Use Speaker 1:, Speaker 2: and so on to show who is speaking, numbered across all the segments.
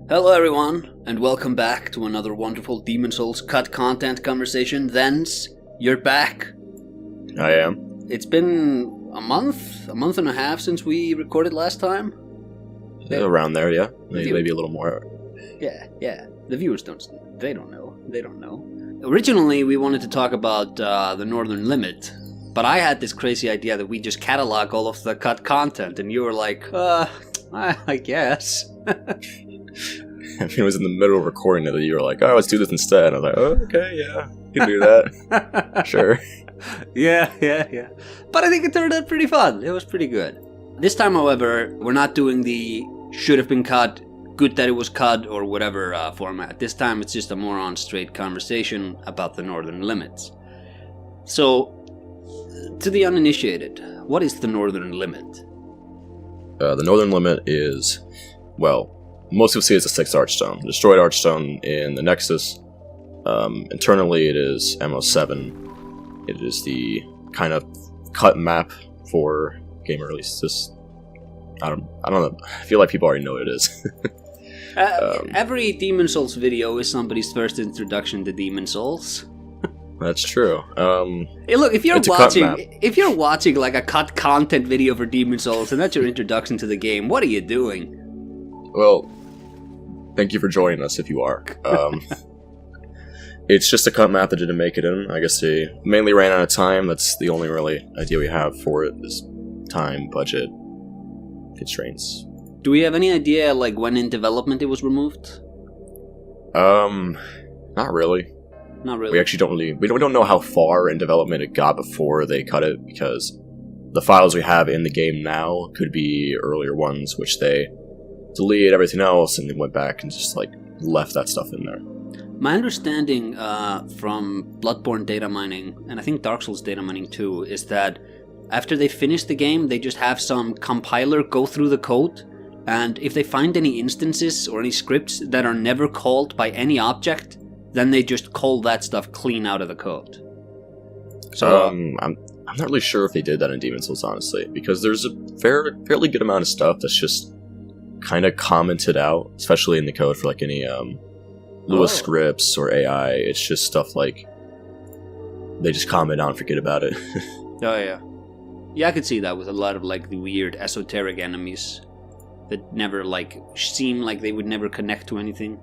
Speaker 1: Hello everyone, and welcome back to another wonderful Demon Souls cut content conversation. Thens, you're back.
Speaker 2: I am.
Speaker 1: It's been a month and a half since we recorded last time.
Speaker 2: Yeah, around there, yeah. Maybe a little more.
Speaker 1: Yeah. The viewers don't know. Originally, we wanted to talk about the Northern Limit, but I had this crazy idea that we just catalog all of the cut content, and you were like, I guess.
Speaker 2: It was in the middle of recording it that you were like, oh, let's do this instead. I was like, oh, okay, yeah, you can do that. Sure.
Speaker 1: Yeah. But I think it turned out pretty fun. It was pretty good. This time, however, we're not doing the should have been cut, good that it was cut, or whatever format. This time it's just a more on straight conversation about the Northern Limits. So, to the uninitiated, what is the Northern Limit?
Speaker 2: The Northern Limit is, well, most people see it as a 6th archstone. Destroyed archstone in the Nexus. Internally it is MO7. It is the kind of cut map for game releases. I don't know. I feel like people already know what it is.
Speaker 1: Every Demon Souls video is somebody's first introduction to Demon Souls.
Speaker 2: That's true.
Speaker 1: Hey, look, if you're watching like a cut content video for Demon Souls and that's your introduction to the game, what are you doing?
Speaker 2: Well, thank you for joining us if you are. It's just a cut map that didn't make it in. I guess they mainly ran out of time. That's the only really idea we have for it, is time, budget, constraints.
Speaker 1: Do we have any idea like when in development it was removed?
Speaker 2: Not really.
Speaker 1: Not really.
Speaker 2: We actually we don't know how far in development it got before they cut it, because the files we have in the game now could be earlier ones, which they deleted everything else and then went back and just like left that stuff in there.
Speaker 1: My understanding from Bloodborne data mining, and I think Dark Souls data mining too, is that after they finish the game, they just have some compiler go through the code, and if they find any instances or any scripts that are never called by any object, then they just call that stuff clean out of the code. So
Speaker 2: I'm not really sure if they did that in Demon Souls, honestly, because there's a fairly good amount of stuff that's just kind of commented out, especially in the code for like any Lua scripts or AI. It's just stuff like they just comment out and forget about it.
Speaker 1: Yeah, I could see that with a lot of like the weird esoteric enemies that never like seem like they would never connect to anything.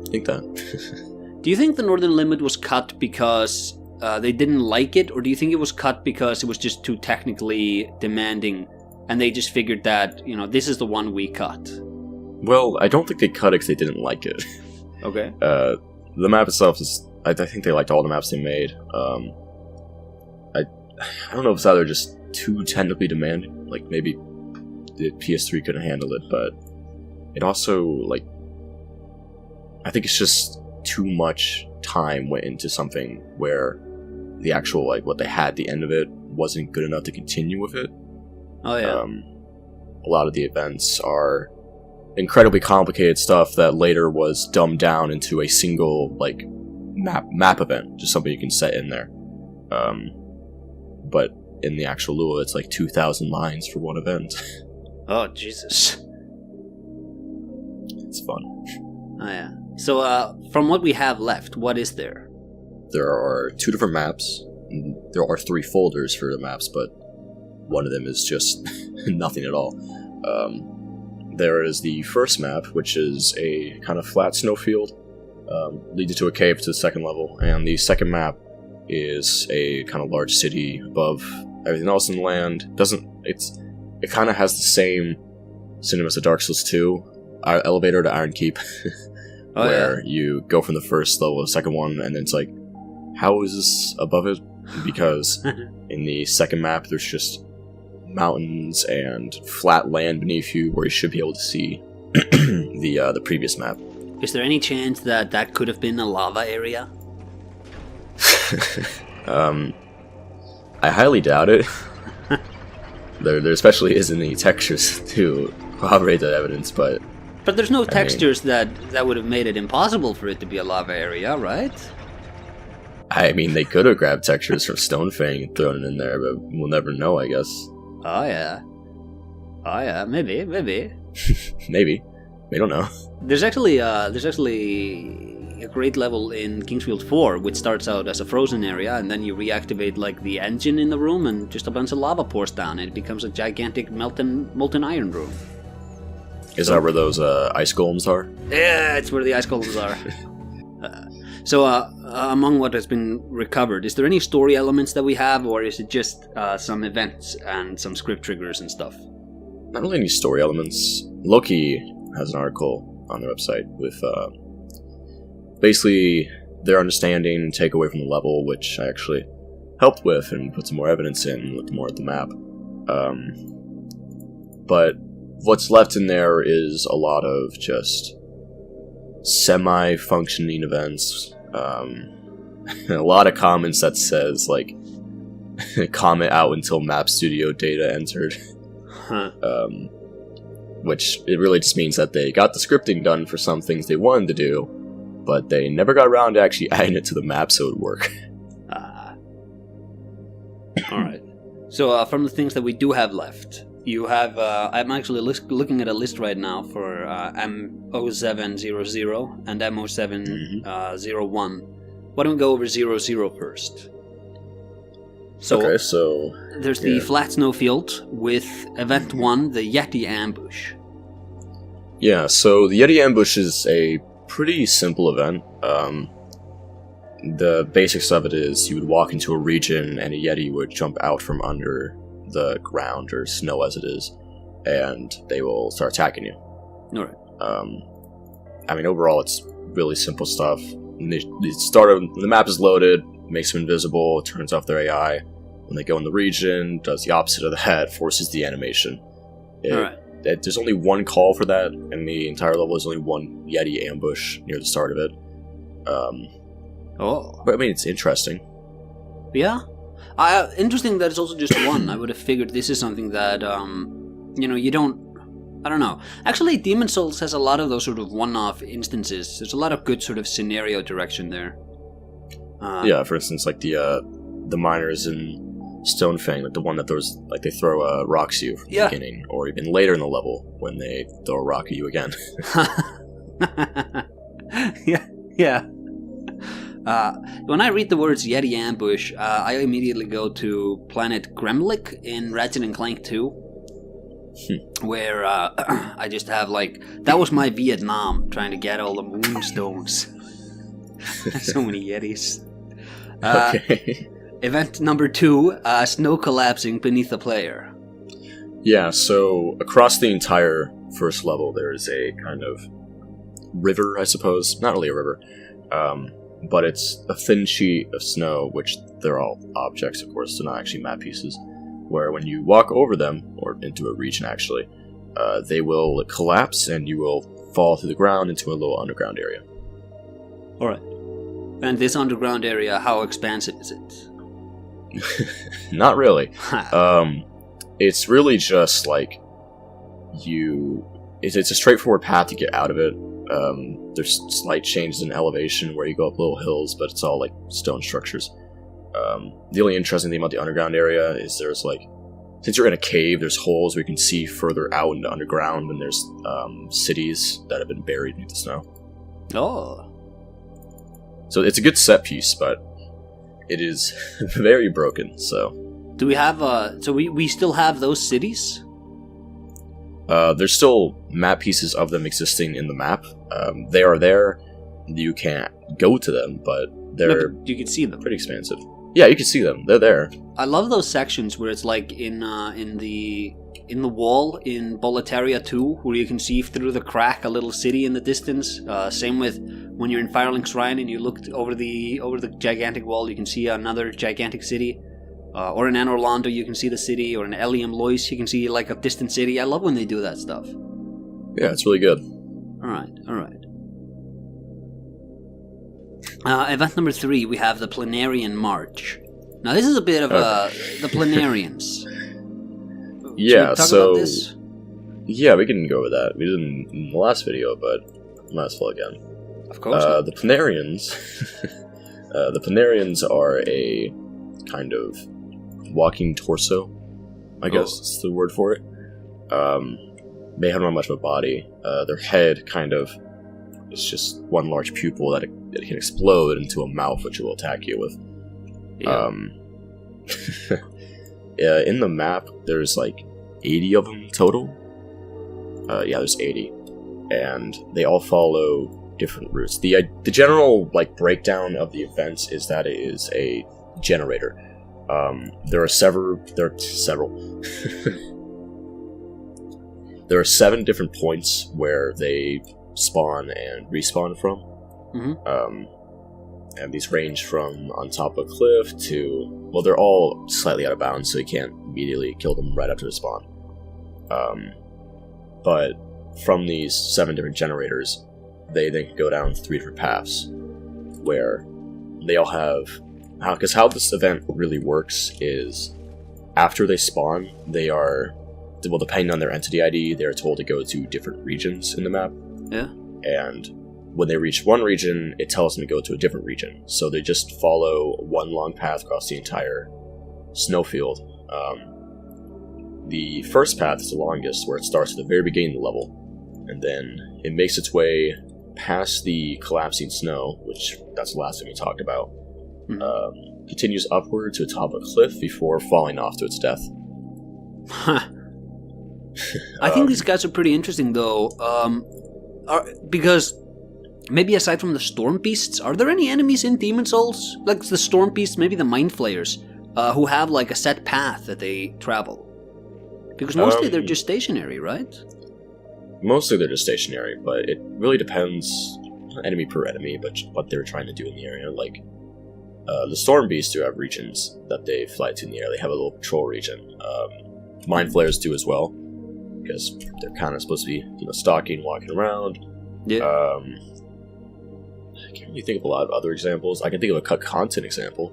Speaker 2: I think that.
Speaker 1: Do you think the Northern Limit was cut because they didn't like it, or do you think it was cut because it was just too technically demanding and they just figured that, you know, this is the one we cut?
Speaker 2: Well, I don't think they cut it because they didn't like it.
Speaker 1: Okay.
Speaker 2: The map itself is... I think they liked all the maps they made. I don't know if it's either just too technically demanding, like maybe the PS3 couldn't handle it, but it also, like... I think it's just too much time went into something where the actual, like, what they had at the end of it wasn't good enough to continue with it.
Speaker 1: Oh, yeah.
Speaker 2: A lot of the events are incredibly complicated stuff that later was dumbed down into a single, like, map event, just something you can set in there. But in the actual Lua, it's like 2,000 lines for one event.
Speaker 1: Oh, Jesus.
Speaker 2: It's fun.
Speaker 1: Oh, yeah. So, from what we have left, what is there?
Speaker 2: There are 2 different maps. There are 3 folders for the maps, but one of them is just nothing at all. There is the first map, which is a kind of flat snowfield, leads you to a cave to the second level, and the second map is a kind of large city above everything else in the land. It kind of has the same cinemas of Dark Souls 2, elevator to Iron Keep, where you go from the first level to the second one, and it's like, how is this above it? Because in the second map, there's just mountains and flat land beneath you where you should be able to see the previous map.
Speaker 1: Is there any chance that that could have been a lava area?
Speaker 2: I highly doubt it. There especially isn't any textures to corroborate that evidence, but
Speaker 1: there's no textures that would have made it impossible for it to be a lava area, right?
Speaker 2: I mean, they could have grabbed textures from Stonefang and thrown it in there, but we'll never know, I guess.
Speaker 1: Oh yeah, maybe.
Speaker 2: Maybe. We don't know.
Speaker 1: There's actually a great level in Kingsfield 4, which starts out as a frozen area, and then you reactivate like the engine in the room, and just a bunch of lava pours down, and it becomes a gigantic molten iron room.
Speaker 2: Is that where those ice golems are?
Speaker 1: Yeah, it's where the ice golems are. So, among what has been recovered, is there any story elements that we have, or is it just some events and some script triggers and stuff?
Speaker 2: Not really any story elements. Loki has an article on their website with basically their understanding and takeaway from the level, which I actually helped with and put some more evidence in and looked more at the map. But what's left in there is a lot of just semi-functioning events. A lot of comments that says, like, comment out until map studio data entered.
Speaker 1: Huh.
Speaker 2: Which it really just means that they got the scripting done for some things they wanted to do, but they never got around to actually adding it to the map so it would work.
Speaker 1: Alright. So, from the things that we do have left, you have, I'm actually looking at a list right now for M0700 and M0701. Why don't we go over 00 first?
Speaker 2: So, so
Speaker 1: there's the flat snowfield with Event 1, the Yeti Ambush.
Speaker 2: Yeah, so the Yeti Ambush is a pretty simple event. The basics of it is you would walk into a region and a Yeti would jump out from under the ground, or snow as it is, and they will start attacking you.
Speaker 1: Alright.
Speaker 2: I mean, overall, it's really simple stuff. The map is loaded, makes them invisible, turns off their AI. When they go in the region, does the opposite of that, forces the animation. There's only one call for that, and the entire level there's only one Yeti ambush near the start of it. But I mean, it's interesting.
Speaker 1: Yeah? Interesting that it's also just one. I would have figured this is something that, you don't... I don't know. Actually, Demon's Souls has a lot of those sort of one-off instances. There's a lot of good sort of scenario direction there.
Speaker 2: Yeah, for instance, like the miners in Stonefang, like the one that throws, like they throw rocks at you from the beginning, or even later in the level when they throw a rock at you again.
Speaker 1: Yeah. When I read the words Yeti Ambush, I immediately go to Planet Gremlik in Ratchet & Clank 2, where I just have, like, that was my Vietnam, trying to get all the moonstones. So many Yetis.
Speaker 2: Okay.
Speaker 1: Event number 2, snow collapsing beneath the player.
Speaker 2: Yeah, so across the entire first level there is a kind of river, I suppose. Not really a river. But it's a thin sheet of snow, which they're all objects, of course, so not actually map pieces, where when you walk over them, or into a region actually, they will collapse and you will fall to the ground into a little underground area.
Speaker 1: Alright. And this underground area, how expansive is it?
Speaker 2: Not really. It's really just like it's a straightforward path to get out of it. There's slight changes in elevation where you go up little hills, but it's all like stone structures. The only interesting thing about the underground area is there's like, since you're in a cave, there's holes where you can see further out into underground, and there's cities that have been buried beneath the snow.
Speaker 1: Oh.
Speaker 2: So it's a good set piece, but it is very broken, so...
Speaker 1: Do we have, so we still have those cities?
Speaker 2: There's still map pieces of them existing in the map. They are there. You can't go to them, but they're
Speaker 1: you can see them.
Speaker 2: Pretty expansive. Yeah, you can see them. They're there.
Speaker 1: I love those sections where it's like in the wall in Boletaria 2, where you can see through the crack a little city in the distance. Same with when you're in Firelink Shrine and you look over the gigantic wall, you can see another gigantic city. Or in Anor Londo, you can see the city, or in Eliam Lois, you can see like a distant city. I love when they do that stuff.
Speaker 2: Yeah, it's really good.
Speaker 1: Alright. Event number 3, we have the Planarian March. Now, this is a bit of the Planarians.
Speaker 2: Yeah, so...
Speaker 1: about this?
Speaker 2: Yeah, we can go over that. We didn't in the last video, but might as well again.
Speaker 1: Of course.
Speaker 2: The Planarians... the Planarians are a kind of walking torso, I guess is the word for it. they don't have much of a body. Their head kind of is just one large pupil that it can explode into a mouth, which it will attack you with.
Speaker 1: Yeah.
Speaker 2: In the map, there's like 80 of them total. Yeah, there's 80, and they all follow different routes. The general like breakdown of the events is that it is a generator. There are several. There are 7 different points where they spawn and respawn from.
Speaker 1: Mm-hmm.
Speaker 2: And these range from on top of a cliff to, well, they're all slightly out of bounds, so you can't immediately kill them right after the spawn. But from these 7 different generators, they then can go down 3 different paths, where they all have... Because how this event really works is, after they spawn, they are... Well, depending on their entity ID, they are told to go to different regions in the map.
Speaker 1: Yeah.
Speaker 2: And when they reach one region, it tells them to go to a different region. So they just follow one long path across the entire snowfield. The first path is the longest, where it starts at the very beginning of the level, and then it makes its way past the collapsing snow, which that's the last thing we talked about.
Speaker 1: Mm-hmm.
Speaker 2: Continues upward to the top of a cliff before falling off to its death.
Speaker 1: Huh. I think these guys are pretty interesting, though, because maybe aside from the Storm Beasts, are there any enemies in Demon Souls? Like the Storm Beasts, maybe the Mind Flayers, who have like a set path that they travel? Because mostly they're just stationary, right?
Speaker 2: Mostly they're just stationary, but it really depends, enemy per enemy, but what they're trying to do in the area. Like, the Storm Beasts do have regions that they fly to in the air. They have a little patrol region. Mind Flayers do as well, because they're kind of supposed to be, stalking, walking around.
Speaker 1: Yeah.
Speaker 2: I can't really think of a lot of other examples. I can think of a cut content example.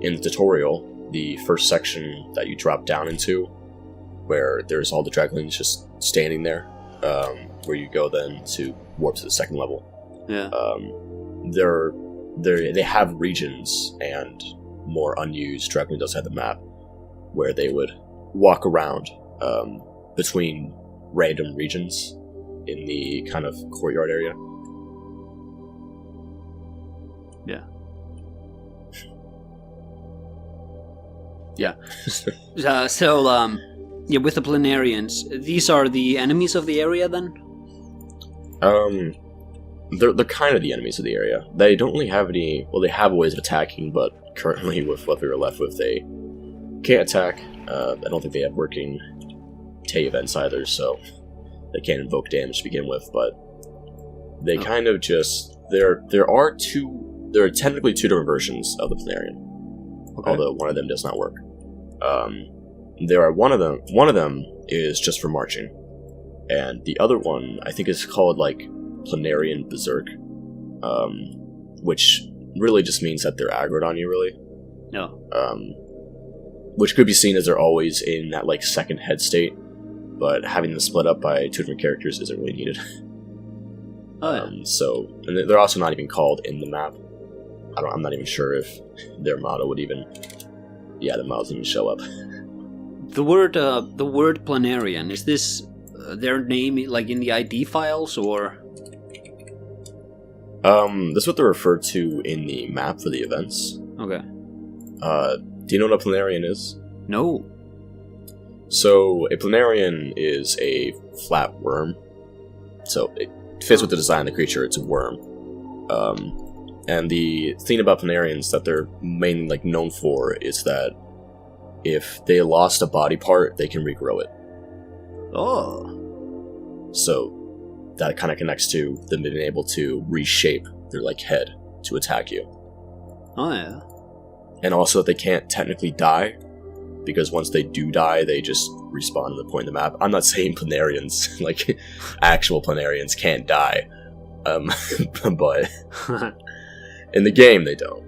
Speaker 2: In the tutorial, the first section that you drop down into, where there's all the draglings just standing there, where you go then to warp to the second level.
Speaker 1: Yeah.
Speaker 2: They have regions and more unused dragling does have the map, where they would walk around between random regions in the kind of courtyard area.
Speaker 1: Yeah. Yeah. Yeah, with the Planarians, these are the enemies of the area then?
Speaker 2: They're kind of the enemies of the area. They don't really have any... Well, they have ways of attacking, but currently with what we were left with, they can't attack. I don't think they have working Tay events either, so they can't invoke damage to begin with, but they kind of just... There are technically 2 different versions of the Planarian, although one of them does not work. One of them is just for marching, and the other one I think is called like Planarian Berserk, which really just means that they're aggroed on you, really.
Speaker 1: No.
Speaker 2: Which could be seen as they're always in that like second head state, but having them split up by 2 different characters isn't really needed.
Speaker 1: Oh, yeah.
Speaker 2: So, and they're also not even called in the map. I'm not even sure if their motto would even... Yeah, the motto didn't show up.
Speaker 1: The word Planarian, is this their name like in the ID files, or...?
Speaker 2: That's what they're referred to in the map for the events.
Speaker 1: Okay.
Speaker 2: Do you know what a Planarian is?
Speaker 1: No.
Speaker 2: So, a Planarian is a flat worm. So, it fits with the design of the creature, it's a worm. And the thing about Planarians that they're mainly like known for is that if they lost a body part, they can regrow it.
Speaker 1: Oh.
Speaker 2: So that kind of connects to them being able to reshape their like head to attack you.
Speaker 1: Oh yeah.
Speaker 2: And also that they can't technically die, because once they do die, they just respawn to the point in the map. I'm not saying Planarians, like actual Planarians, can't die, but in the game they don't.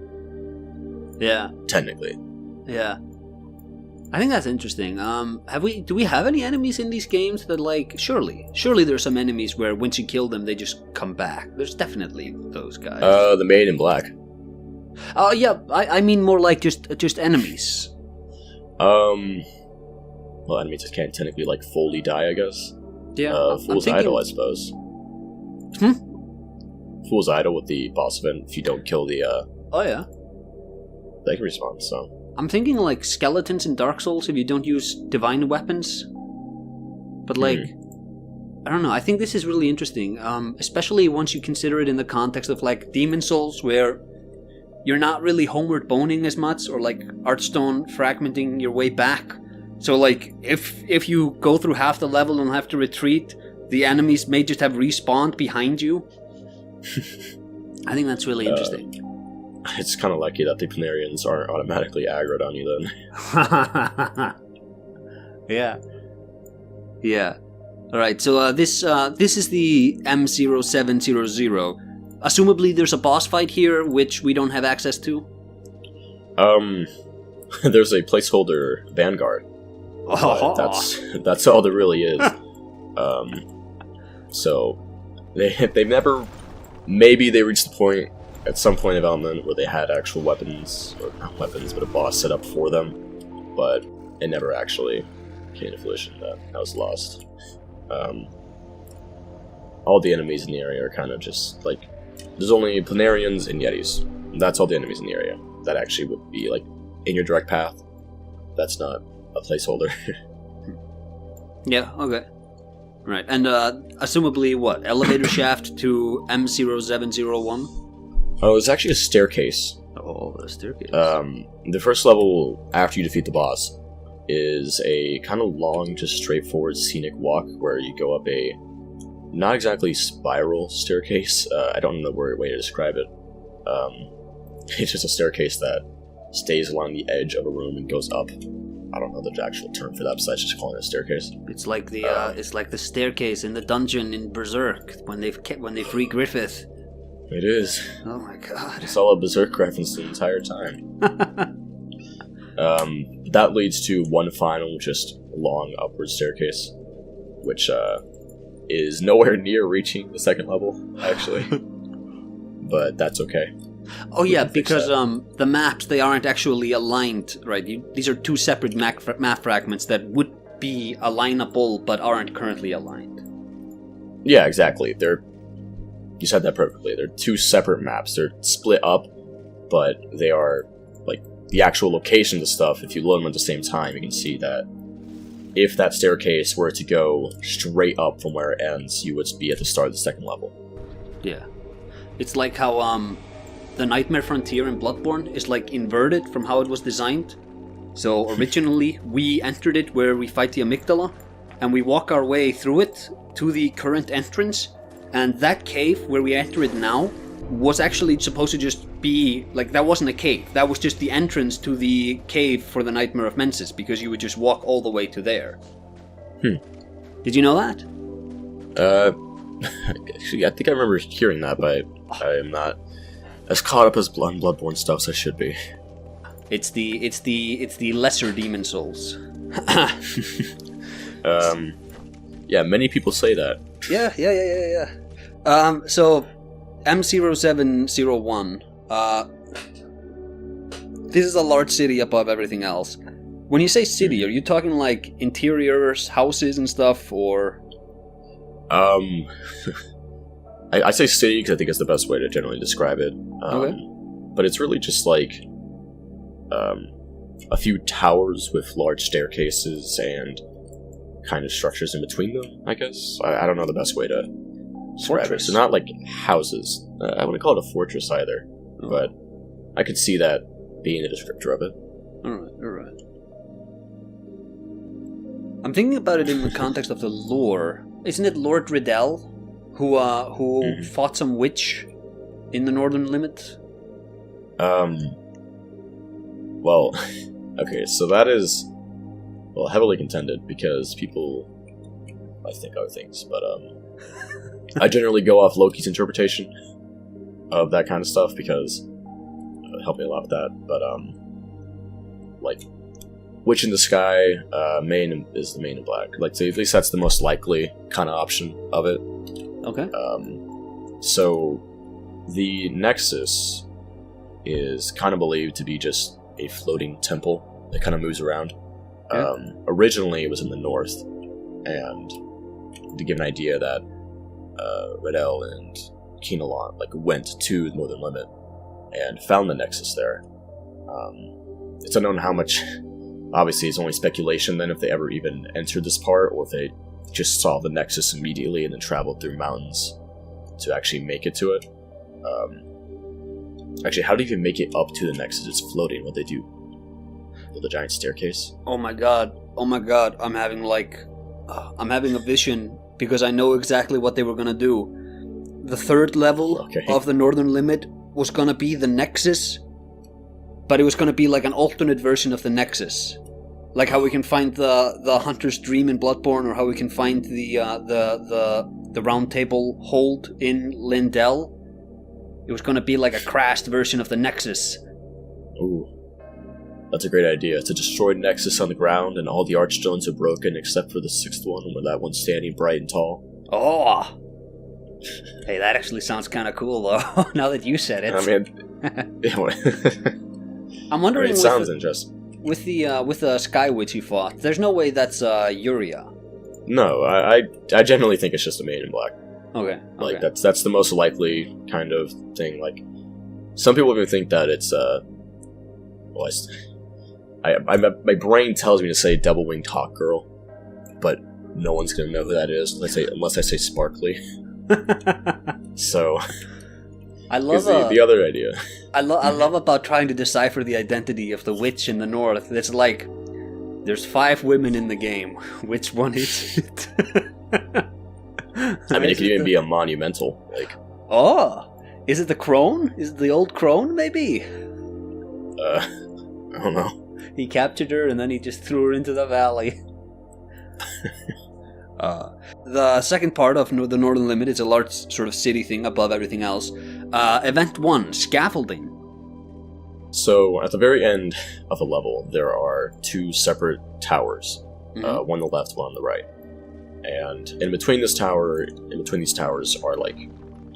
Speaker 1: Yeah.
Speaker 2: Technically.
Speaker 1: Yeah. I think that's interesting. Do we have any enemies in these games that like surely there's some enemies where once you kill them they just come back. There's definitely those guys.
Speaker 2: The Maid in Black.
Speaker 1: Oh yeah, I mean more like just enemies.
Speaker 2: well, enemies that can't technically, like, fully die, I guess.
Speaker 1: Yeah.
Speaker 2: Fool's Idol, I suppose. Fool's Idol with the boss event, if you don't kill the,
Speaker 1: Oh, yeah.
Speaker 2: they can respawn, so...
Speaker 1: I'm thinking, like, skeletons in Dark Souls if you don't use divine weapons. But, like... I don't know, I think this is really interesting, especially once you consider it in the context of, like, Demon Souls, where you're not really homeward boning as much, or, like, archstone fragmenting your way back. So, like, if you go through half the level and have to retreat, the enemies may just have respawned behind you. I think that's really interesting.
Speaker 2: It's kind of lucky that the Planarians aren't automatically aggroed on you, then.
Speaker 1: Yeah. Yeah. Alright, so this is the M0700. Assumably there's a boss fight here, which we don't have access to?
Speaker 2: There's a placeholder Vanguard. That's all there really is. So, they've never... Maybe they reached the point, at some point in development, where they had actual weapons, or not weapons, but a boss set up for them, but it never actually came to fruition. That was lost. All the enemies in the area are kind of just, like, there's only Planarians and Yetis. That's all the enemies in the area. That actually would be, like, in your direct path. That's not a placeholder.
Speaker 1: Yeah, okay. Right, and assumably what? Elevator shaft to M0701?
Speaker 2: Oh, it's actually a staircase.
Speaker 1: Oh, a staircase.
Speaker 2: The first level, after you defeat the boss, is a kind of long, just straightforward scenic walk where you go up a not exactly spiral staircase. I don't know the way to describe it. It's just a staircase that stays along the edge of a room and goes up. I don't know the actual term for that besides just calling it a staircase.
Speaker 1: It's like the staircase in the dungeon in Berserk when they free Griffith.
Speaker 2: It is.
Speaker 1: Oh my god!
Speaker 2: It's all a Berserk reference the entire time. That leads to one final, just long upward staircase, which is nowhere near reaching the second level, actually. But that's okay.
Speaker 1: Oh yeah, because the maps, they aren't actually aligned, right? These are two separate map fragments that would be alignable, but aren't currently aligned.
Speaker 2: Yeah, exactly. You said that perfectly. They're two separate maps. They're split up, but they are, like, the actual locations of stuff. If you load them at the same time, you can see that if that staircase were to go straight up from where it ends, you would be at the start of the second level.
Speaker 1: Yeah. It's like how the Nightmare Frontier in Bloodborne is, like, inverted from how it was designed. So originally we entered it where we fight the amygdala, and we walk our way through it to the current entrance, and that cave where we enter it now was actually supposed to just be, like, that wasn't a cave, that was just the entrance to the cave for the Nightmare of Mensis, because you would just walk all the way to there. Did you know that?
Speaker 2: Actually, I think I remember hearing that, but I am not as caught up as Bloodborne stuff as I should be.
Speaker 1: It's the lesser Demon Souls.
Speaker 2: Yeah, many people say that.
Speaker 1: Yeah. So, M0701, this is a large city above everything else. When you say city, are you talking like interiors, houses and stuff, or?
Speaker 2: I say city because I think it's the best way to generally describe it.
Speaker 1: Okay.
Speaker 2: But it's really just like a few towers with large staircases and kind of structures in between them, I guess. I don't know the best way to describe it. So not like houses. I wouldn't call it a fortress either, but I could see that being a descriptor of it.
Speaker 1: Alright. I'm thinking about it in the context of the lore. Isn't it Lord Riddell who fought some witch in the Northern Limit?
Speaker 2: Well, okay, so that is, well, heavily contended because people might think other things, but I generally go off Loki's interpretation of that kind of stuff because it helped me a lot with that, but like, Witch in the Sky, main is the main in black. Like, so at least that's the most likely kind of option of it.
Speaker 1: Okay.
Speaker 2: So the Nexus is kind of believed to be just a floating temple that kind of moves around.
Speaker 1: Yeah.
Speaker 2: Originally, it was in the north, and to give an idea that Redel and Keenalon went to the northern limit and found the Nexus there. It's unknown how much. Obviously, it's only speculation then if they ever even entered this part, or if they just saw the Nexus immediately and then traveled through mountains to actually make it to it. Actually, how do you even make it up to the Nexus? It's floating. What they do? Build a giant staircase?
Speaker 1: Oh my god. I'm having a vision because I know exactly what they were gonna do. The third level of the northern limit was gonna be the Nexus, but it was gonna be like an alternate version of the Nexus. Like how we can find the Hunter's Dream in Bloodborne, or how we can find the Round Table Hold in Lindell. It was gonna be like a crashed version of the Nexus.
Speaker 2: Ooh. That's a great idea. It's a destroyed Nexus on the ground, and all the archstones are broken except for the sixth one, where that one's standing bright and tall.
Speaker 1: Oh! Hey, that actually sounds kind of cool, though, now that you said it.
Speaker 2: I mean...
Speaker 1: I'm wondering...
Speaker 2: it sounds interesting.
Speaker 1: With the Sky Witch you fought, there's no way that's Yuria.
Speaker 2: No, I generally think it's just a main in black.
Speaker 1: Okay.
Speaker 2: Like, that's the most likely kind of thing. Like, some people even think that it's, my brain tells me to say double-winged hawk girl, but no one's gonna know who that is unless I say sparkly. So,
Speaker 1: I love
Speaker 2: the other idea.
Speaker 1: I love about trying to decipher the identity of the witch in the north. It's like there's 5 women in the game. Which one is it?
Speaker 2: I mean, it could even be a monumental.
Speaker 1: Oh, is it the crone? Is it the old crone? Maybe.
Speaker 2: I don't know.
Speaker 1: He captured her and then he just threw her into the valley. The second part of the Northern Limit is a large sort of city thing above everything else. Event 1, Scaffolding.
Speaker 2: So, at the very end of the level, there are 2 separate towers.
Speaker 1: Mm-hmm.
Speaker 2: One on the left, one on the right. And in between these towers are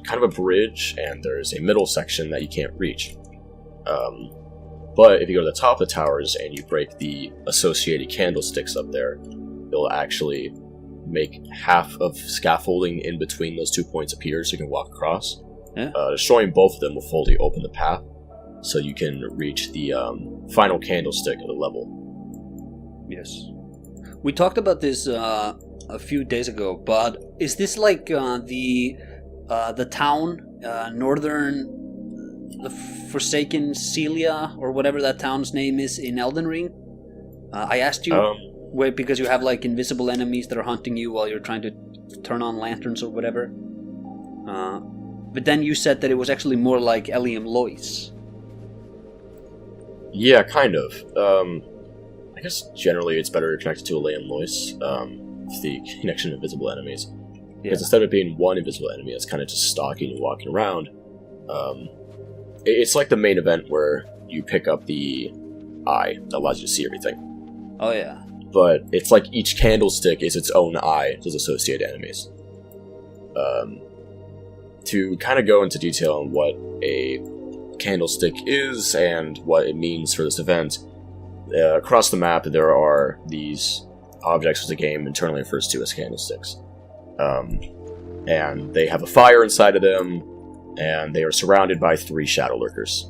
Speaker 2: kind of a bridge, and there's a middle section that you can't reach. But if you go to the top of the towers and you break the associated candlesticks up there, it'll actually make half of scaffolding in between those 2 points appear so you can walk across.
Speaker 1: Yeah.
Speaker 2: Destroying both of them will fully open the path so you can reach the final candlestick of the level.
Speaker 1: Yes. We talked about this a few days ago, but is this like the town, northern... the Forsaken Celia, or whatever that town's name is in Elden Ring? I asked you, because you have invisible enemies that are hunting you while you're trying to turn on lanterns or whatever. But then you said that it was actually more like Eliam Lois.
Speaker 2: Yeah, kind of. I guess generally it's better connected to Eliam Lois, the connection to invisible enemies. Because instead of it being one invisible enemy that's kind of just stalking and walking around, it's like the main event where you pick up the eye that allows you to see everything.
Speaker 1: Oh, yeah.
Speaker 2: But it's like each candlestick is its own eye to associated enemies. To kind of go into detail on what a candlestick is and what it means for this event, across the map there are these objects which the game internally refers to as candlesticks. And they have a fire inside of them, and they are surrounded by 3 shadow lurkers.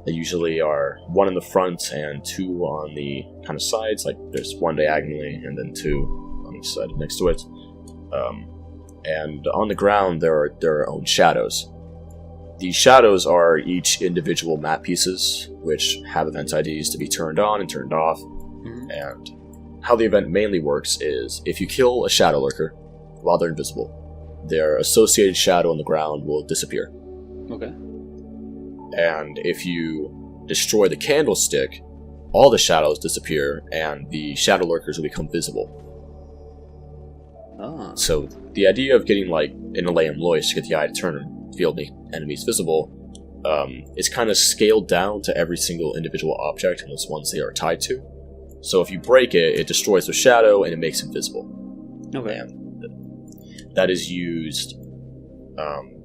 Speaker 2: They usually are 1 in the front and 2 on the kind of sides, like there's 1 diagonally and then 2 on each side next to it. And on the ground there are their own shadows. These shadows are each individual map pieces, which have event IDs to be turned on and turned off. Mm-hmm. And how the event mainly works is, if you kill a shadow lurker while they're invisible, their associated shadow on the ground will disappear.
Speaker 1: Okay.
Speaker 2: And if you destroy the candlestick, all the shadows disappear, and the shadow lurkers will become visible.
Speaker 1: Ah.
Speaker 2: So the idea of getting, in Eliam Lois to get the eye to turn and feel the enemies visible, is kind of scaled down to every single individual object and those ones they are tied to. So if you break it, it destroys the shadow and it makes it visible.
Speaker 1: Okay.
Speaker 2: And that is used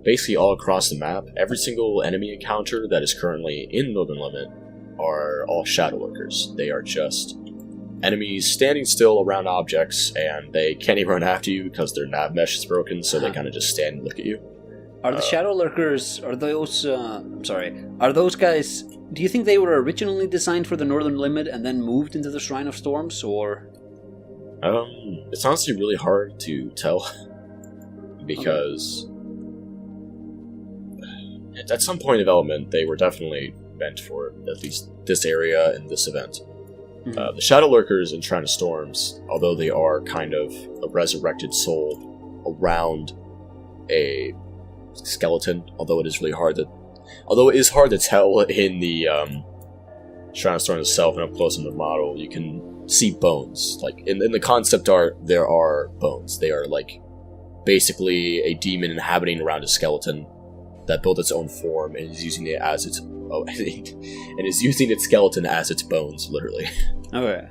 Speaker 2: basically all across the map. Every single enemy encounter that is currently in Northern Limit are all shadow lurkers. They are just enemies standing still around objects, and they can't even run after you because their nav mesh is broken, so they kind of just stand and look at you.
Speaker 1: Are the shadow lurkers, are those guys, do you think they were originally designed for the Northern Limit and then moved into the Shrine of Storms, or?
Speaker 2: It's honestly really hard to tell, because at some point in development, they were definitely meant for at least this area and this event. Mm-hmm. The Shadow Lurkers in Shrine of Storms, although they are kind of a resurrected soul around a skeleton, although it is hard to tell in the Shrine of Storms itself and up close in the model, you can see bones. Like in the concept art, there are bones. They are like basically a demon inhabiting around a skeleton that built its own form and is using it as its and is using its skeleton as its bones, literally.
Speaker 1: Okay.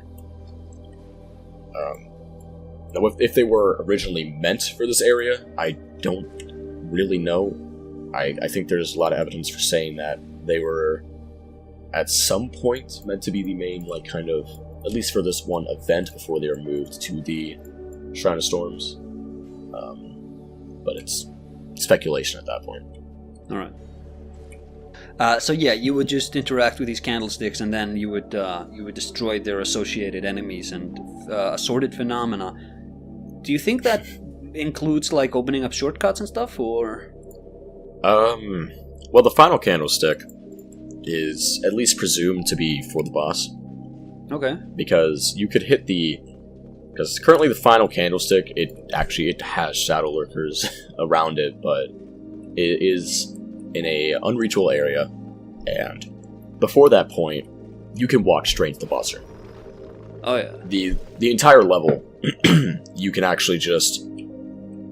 Speaker 2: Now, if they were originally meant for this area, I don't really know. I think there's a lot of evidence for saying that they were at some point meant to be the main, like, kind of, at least for this one event before they were moved to the Shrine of Storms. But it's speculation at that point.
Speaker 1: Alright. So yeah, you would just interact with these candlesticks, and then you would destroy their associated enemies and assorted phenomena. Do you think that includes like opening up shortcuts and stuff, or?
Speaker 2: Well, the final candlestick is at least presumed to be for the boss.
Speaker 1: Okay. Because
Speaker 2: you could hit because currently the final candlestick, it has shadow lurkers around it, but it is in a unreachable area, and before that point, you can walk straight to the boss room.
Speaker 1: Oh yeah.
Speaker 2: The entire level, you can actually just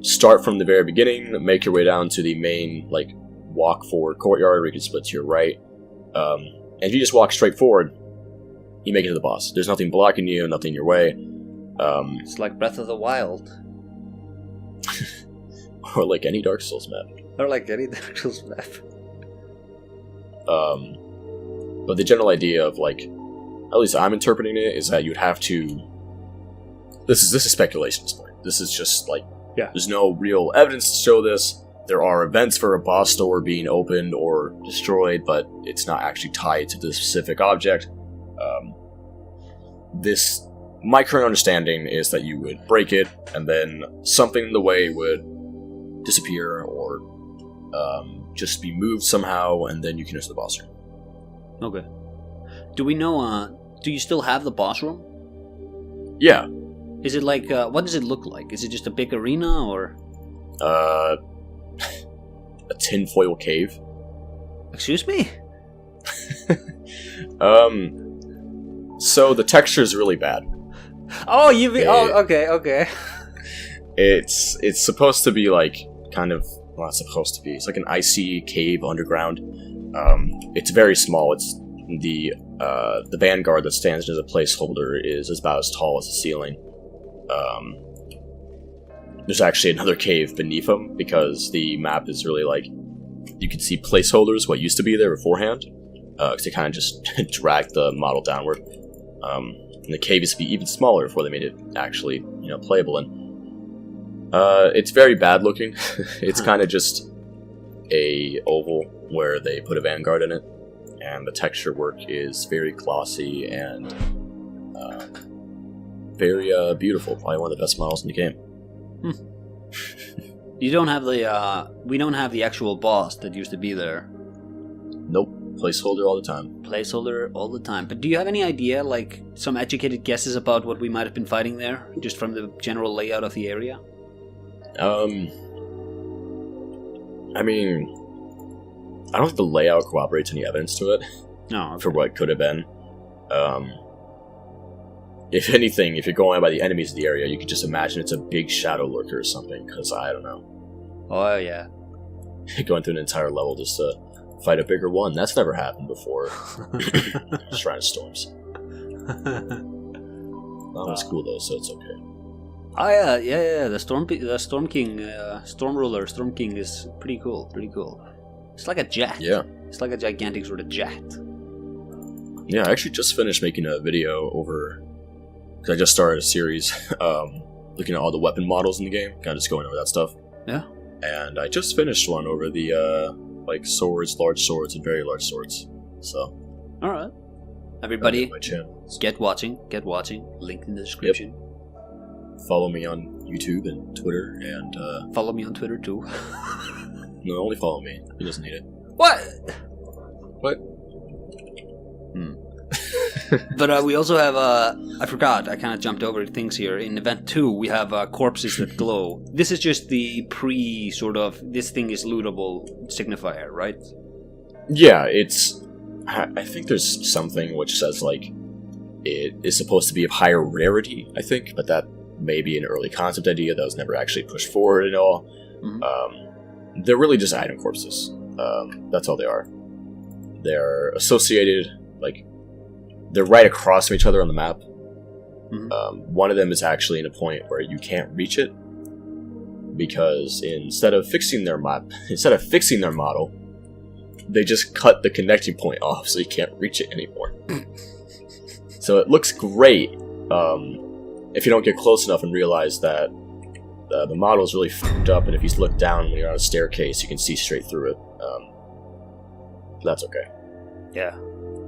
Speaker 2: start from the very beginning, make your way down to the main, like, walk forward courtyard where you can split to your right. And if you just walk straight forward, you make it to the boss. There's nothing blocking you, nothing in your way.
Speaker 1: It's like Breath of the Wild.
Speaker 2: Or like any Dark Souls map.
Speaker 1: Or like any Dark Souls map.
Speaker 2: But the general idea of, like, at least I'm interpreting it, is that you'd have to... This is speculation at this point. This is just, like, there's no real evidence to show this. There are events for a boss door being opened or destroyed, but it's not actually tied to the specific object. My current understanding is that you would break it, and then something in the way would disappear, or just be moved somehow, and then you can enter the boss room.
Speaker 1: Okay. Do we know, do you still have the boss room?
Speaker 2: Yeah.
Speaker 1: Is it like, what does it look like? Is it just a big arena, or?
Speaker 2: A tinfoil cave.
Speaker 1: Excuse me?
Speaker 2: So the texture is really bad.
Speaker 1: Oh, okay.
Speaker 2: It's supposed to be like, kind of, well, it's supposed to be. It's like an icy cave underground. It's very small. It's the vanguard that stands as a placeholder is about as tall as the ceiling. There's actually another cave beneath them, because the map is really like, you can see placeholders, what used to be there beforehand, because they kind of just dragged the model downward. And the cave used to be even smaller before they made it actually, playable. And it's very bad looking. It's kind of just a oval where they put a vanguard in it, and the texture work is very glossy and very beautiful. Probably one of the best models in the game.
Speaker 1: You don't have we don't have the actual boss that used to be there.
Speaker 2: Nope. Placeholder all the time.
Speaker 1: Placeholder all the time. But do you have any idea, like, some educated guesses about what we might have been fighting there, just from the general layout of the area?
Speaker 2: I mean, I don't think the layout corroborates any evidence to it.
Speaker 1: No. Okay.
Speaker 2: For what could have been. If anything, if you're going by the enemies of the area, you could just imagine it's a big shadow lurker or something, because I don't know.
Speaker 1: Oh, yeah.
Speaker 2: Going through an entire level just to fight a bigger one. That's never happened before. Shrine of Storms. That was cool, though, so it's okay.
Speaker 1: Oh, yeah. The Storm King, Storm King is pretty cool. It's like a jet.
Speaker 2: Yeah.
Speaker 1: It's like a gigantic sort of jet.
Speaker 2: Yeah, I actually just finished making a video over, because I just started a series looking at all the weapon models in the game, kind of just going over that stuff.
Speaker 1: Yeah.
Speaker 2: And I just finished one over the like swords, large swords, and very large swords. So.
Speaker 1: All right. Everybody,
Speaker 2: my channel.
Speaker 1: get watching. Link in the description.
Speaker 2: Yep. Follow me on YouTube and Twitter, and
Speaker 1: follow me on Twitter too.
Speaker 2: No, only follow me. He doesn't need it.
Speaker 1: What?
Speaker 2: What?
Speaker 1: But we also have, I forgot, I kind of jumped over things here. In Event 2, we have corpses that glow. This is just the this thing is lootable signifier, right?
Speaker 2: Yeah, I think there's something which says, like, it is supposed to be of higher rarity, I think, but that may be an early concept idea that was never actually pushed forward at all. Mm-hmm. They're really just item corpses. That's all they are. They're associated, like, they're right across from each other on the map. Mm-hmm. One of them is actually in a point where you can't reach it, because instead of fixing their model, they just cut the connecting point off, so you can't reach it anymore. So it looks great if you don't get close enough and realize that the model is really f***ed up, and if you look down when you're on a staircase, you can see straight through it. That's okay.
Speaker 1: Yeah,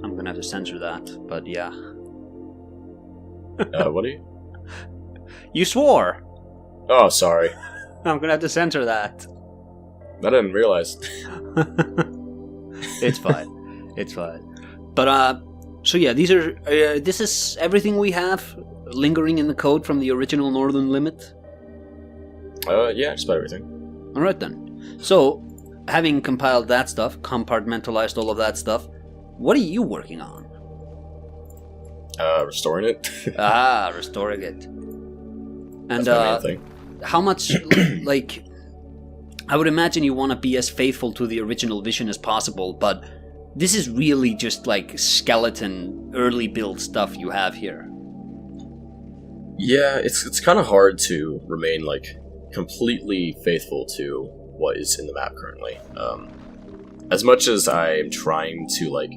Speaker 1: I'm gonna have to censor that, but yeah.
Speaker 2: What are you?
Speaker 1: You swore!
Speaker 2: Oh, sorry.
Speaker 1: I'm gonna have to censor that.
Speaker 2: I didn't realize.
Speaker 1: It's fine. It's fine. But, so yeah, this is everything we have lingering in the code from the original Northern Limit?
Speaker 2: Yeah, just about everything.
Speaker 1: Alright then. So, having compiled that stuff, compartmentalized all of that stuff, what are you working on?
Speaker 2: Restoring it.
Speaker 1: Restoring it. And,
Speaker 2: that's my main thing.
Speaker 1: How much, like, I would imagine you want to be as faithful to the original vision as possible, but this is really just, like, skeleton, early build stuff you have here.
Speaker 2: Yeah, it's kind of hard to remain, like, completely faithful to what is in the map currently. As much as I'm trying to, like,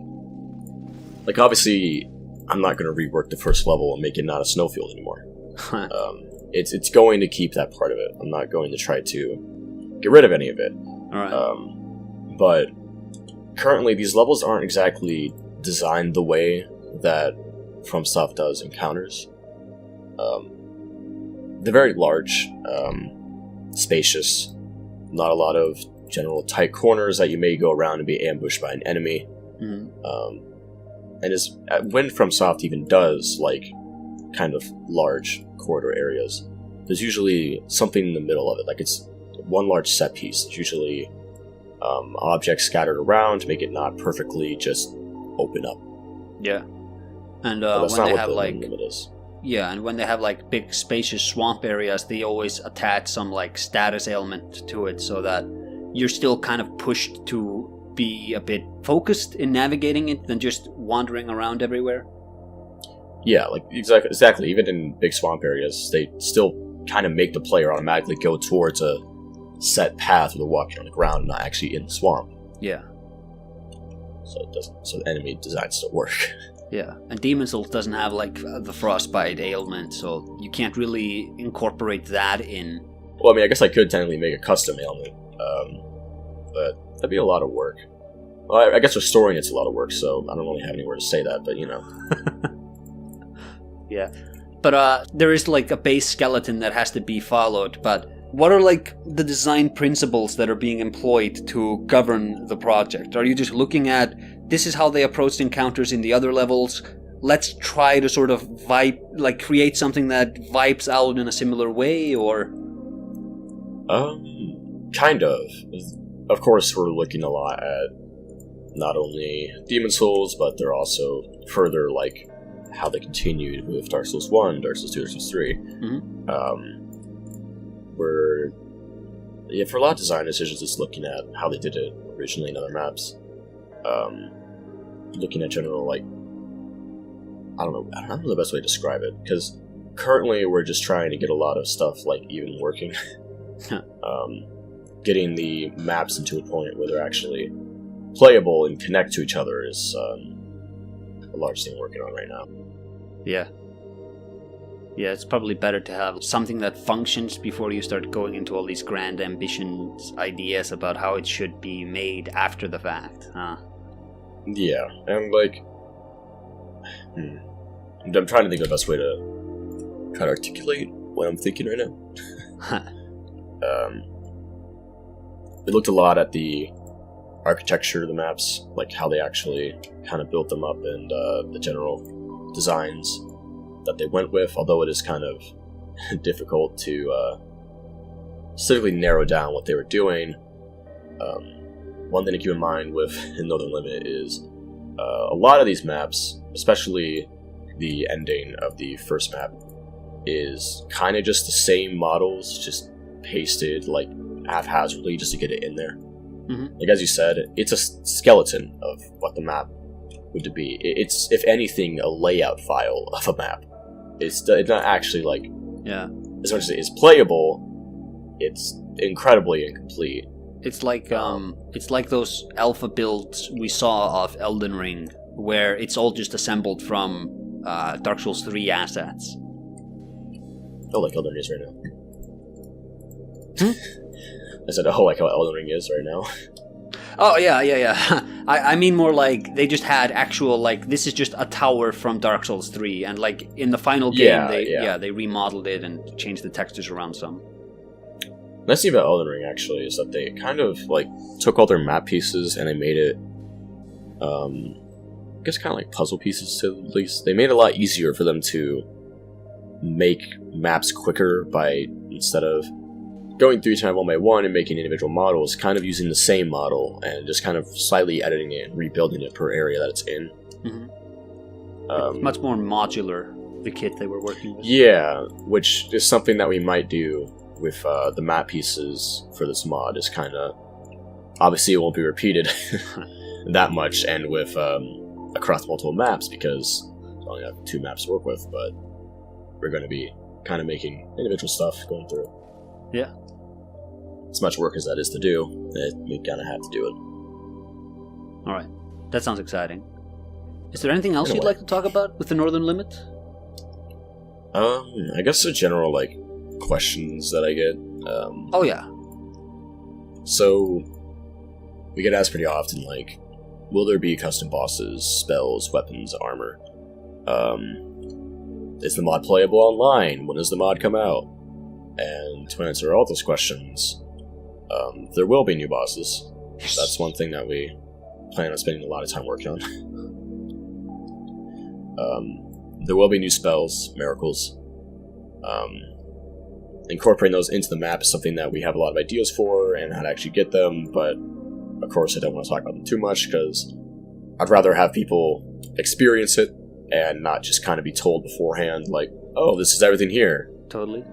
Speaker 2: obviously, I'm not going to rework the first level and make it not a snowfield anymore. It's going to keep that part of it. I'm not going to try to get rid of any of it.
Speaker 1: Alright.
Speaker 2: But currently, these levels aren't exactly designed the way that FromSoft does encounters. They're very large, spacious, not a lot of general tight corners that you may go around and be ambushed by an enemy. Mm-hmm. And when FromSoft even does, like, kind of large corridor areas, there's usually something in the middle of it, like it's one large set piece. It's usually objects scattered around to make it not perfectly just open up.
Speaker 1: Yeah. And when they have, like... limit is. Yeah, and when they have, like, big spacious swamp areas, they always attach some, like, status ailment to it so that you're still kind of pushed to be a bit focused in navigating it than just wandering around everywhere.
Speaker 2: Yeah, like, exactly. Even in big swamp areas, they still kind of make the player automatically go towards a set path where they're walking on the ground and not actually in the swamp.
Speaker 1: Yeah.
Speaker 2: So the enemy designs still work.
Speaker 1: Yeah, and Demon Souls doesn't have, like, the frostbite ailment, so you can't really incorporate that in.
Speaker 2: Well, I mean, I guess I could technically make a custom ailment, but that'd be a lot of work. Well, I guess restoring it's a lot of work, so I don't really have anywhere to say that, but, you know.
Speaker 1: Yeah, but there is, like, a base skeleton that has to be followed, but what are, like, the design principles that are being employed to govern the project? Are you just looking at, this is how they approached encounters in the other levels, let's try to sort of create something that vibes out in a similar way, or?
Speaker 2: Kind of. Of course, we're looking a lot at not only Demon Souls, but they're also further, like, how they continued with Dark Souls 1, Dark Souls 2, Dark Souls 3. Mm-hmm. For a lot of design decisions, it's looking at how they did it originally in other maps. Looking at general, like, I don't know the best way to describe it, because currently we're just trying to get a lot of stuff, like, even working. Getting the maps into a point where they're actually playable and connect to each other is the largest thing I'm working on right now.
Speaker 1: Yeah. Yeah, it's probably better to have something that functions before you start going into all these grand ambitions, ideas about how it should be made after the fact. Huh?
Speaker 2: Yeah, and like, I'm trying to think of the best way to try to articulate what I'm thinking right now. We looked a lot at the architecture of the maps, like how they actually kind of built them up, and the general designs that they went with, although it is kind of difficult to specifically narrow down what they were doing. One thing to keep in mind with Northern Limit is a lot of these maps, especially the ending of the first map, is kind of just the same models, just pasted like haphazardly just to get it in there.
Speaker 1: Mm-hmm.
Speaker 2: Like as you said, it's a skeleton of what the map would be. It's, if anything, a layout file of a map. It's not actually like, as much as it is playable, it's incredibly incomplete.
Speaker 1: It's like those alpha builds we saw of Elden Ring, where it's all just assembled from Dark Souls 3 assets.
Speaker 2: Oh, like Elden Ring is right now. I said, oh, like how Elden Ring is right now.
Speaker 1: Oh, yeah. I mean more like they just had actual, like, this is just a tower from Dark Souls 3, and like in the final game, they remodeled it and changed the textures around some.
Speaker 2: The nice thing about Elden Ring, actually, is that they kind of, like, took all their map pieces and they made it, I guess kind of like puzzle pieces, to at least. They made it a lot easier for them to make maps quicker by, instead of going through each time one by one and making individual models, kind of using the same model and just kind of slightly editing it and rebuilding it per area that it's in.
Speaker 1: Mm-hmm. Much more modular, the kit they were working with.
Speaker 2: Yeah, which is something that we might do with the map pieces for this mod, is kind of, obviously it won't be repeated that much, and with across multiple maps, because we only have 2 maps to work with, but we're going to be kind of making individual stuff going through.
Speaker 1: Yeah.
Speaker 2: As much work as that is to do, we kind of have to do it.
Speaker 1: Alright, that sounds exciting. Is there anything else you'd like to talk about with the Northern Limit?
Speaker 2: I guess the general, like, questions that I get.
Speaker 1: Oh, yeah.
Speaker 2: So, we get asked pretty often, like, will there be custom bosses, spells, weapons, armor? Is the mod playable online? When does the mod come out? And to answer all those questions, there will be new bosses. That's one thing that we plan on spending a lot of time working on. There will be new spells, miracles. Incorporating those into the map is something that we have a lot of ideas for and how to actually get them, but of course I don't want to talk about them too much because I'd rather have people experience it and not just kind of be told beforehand, like, oh, this is everything here.
Speaker 1: Totally.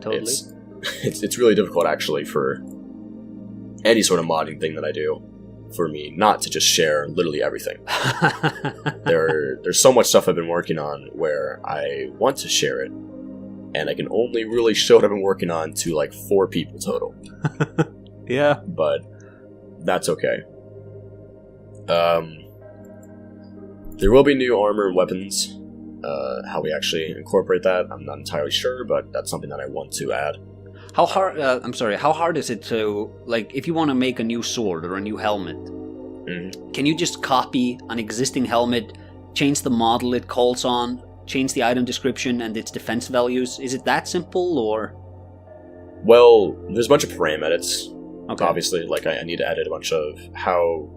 Speaker 2: It's really difficult, actually, for any sort of modding thing that I do, for me not to just share literally everything. There's so much stuff I've been working on where I want to share it, and I can only really show what I've been working on to like 4 people total.
Speaker 1: Yeah.
Speaker 2: But that's okay. There will be new armor and weapons. How we actually incorporate that, I'm not entirely sure, but that's something that I want to add.
Speaker 1: How hard? How hard is it to, like, if you want to make a new sword or a new helmet?
Speaker 2: Mm-hmm.
Speaker 1: Can you just copy an existing helmet, change the model it calls on, change the item description and its defense values? Is it that simple, or?
Speaker 2: Well, there's a bunch of param edits.
Speaker 1: Okay.
Speaker 2: Obviously, like I need to edit a bunch of how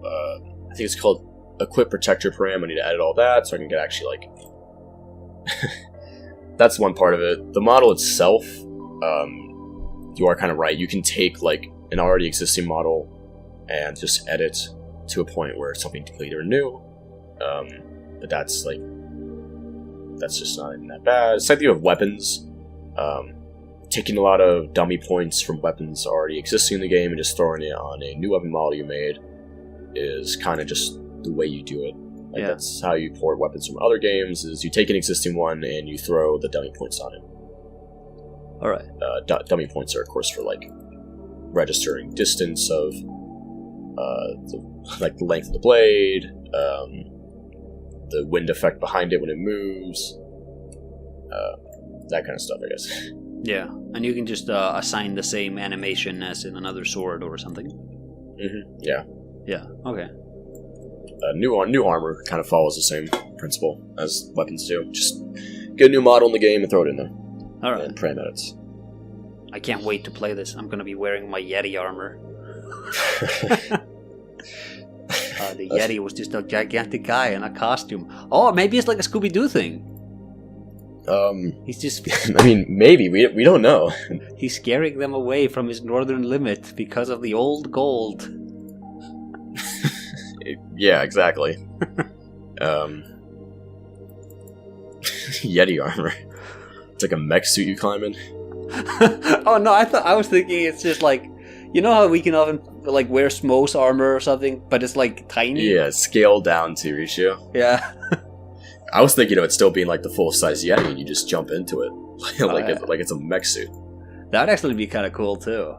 Speaker 2: I think it's called equip protector param. I need to edit all that so I can get actually like. That's one part of it. The model itself, you are kind of right. You can take like an already existing model and just edit to a point where it's something completely new. But that's just not even that bad. It's like you have weapons. Taking a lot of dummy points from weapons already existing in the game and just throwing it on a new weapon model you made is kind of just the way you do it. Like, yeah. That's how you port weapons from other games, is you take an existing one and you throw the dummy points on it.
Speaker 1: Alright.
Speaker 2: Dummy points are, of course, for, like, registering distance of, the length of the blade, the wind effect behind it when it moves. That kind of stuff, I guess.
Speaker 1: Yeah, and you can just assign the same animation as in another sword or something.
Speaker 2: Mm-hmm. Yeah.
Speaker 1: Yeah, okay.
Speaker 2: New armor kind of follows the same principle as weapons do. Just get a new model in the game and throw it in there.
Speaker 1: Alright.
Speaker 2: And pray medits.
Speaker 1: I can't wait to play this. I'm gonna be wearing my Yeti armor. The Yeti was just a gigantic guy in a costume. Oh, maybe it's like a Scooby-Doo thing. He's just...
Speaker 2: I mean, maybe. We don't know.
Speaker 1: He's scaring them away from his northern limit because of the old gold.
Speaker 2: Yeah, exactly. Yeti armor. It's like a mech suit you climb in.
Speaker 1: Oh no, I was thinking it's just like, you know how we can often like wear Smo's armor or something, but it's like tiny?
Speaker 2: Yeah, scaled down to ratio.
Speaker 1: Yeah.
Speaker 2: I was thinking of it still being like the full-size Yeti and you just jump into it. like it's a mech suit.
Speaker 1: That'd actually be kind of cool too.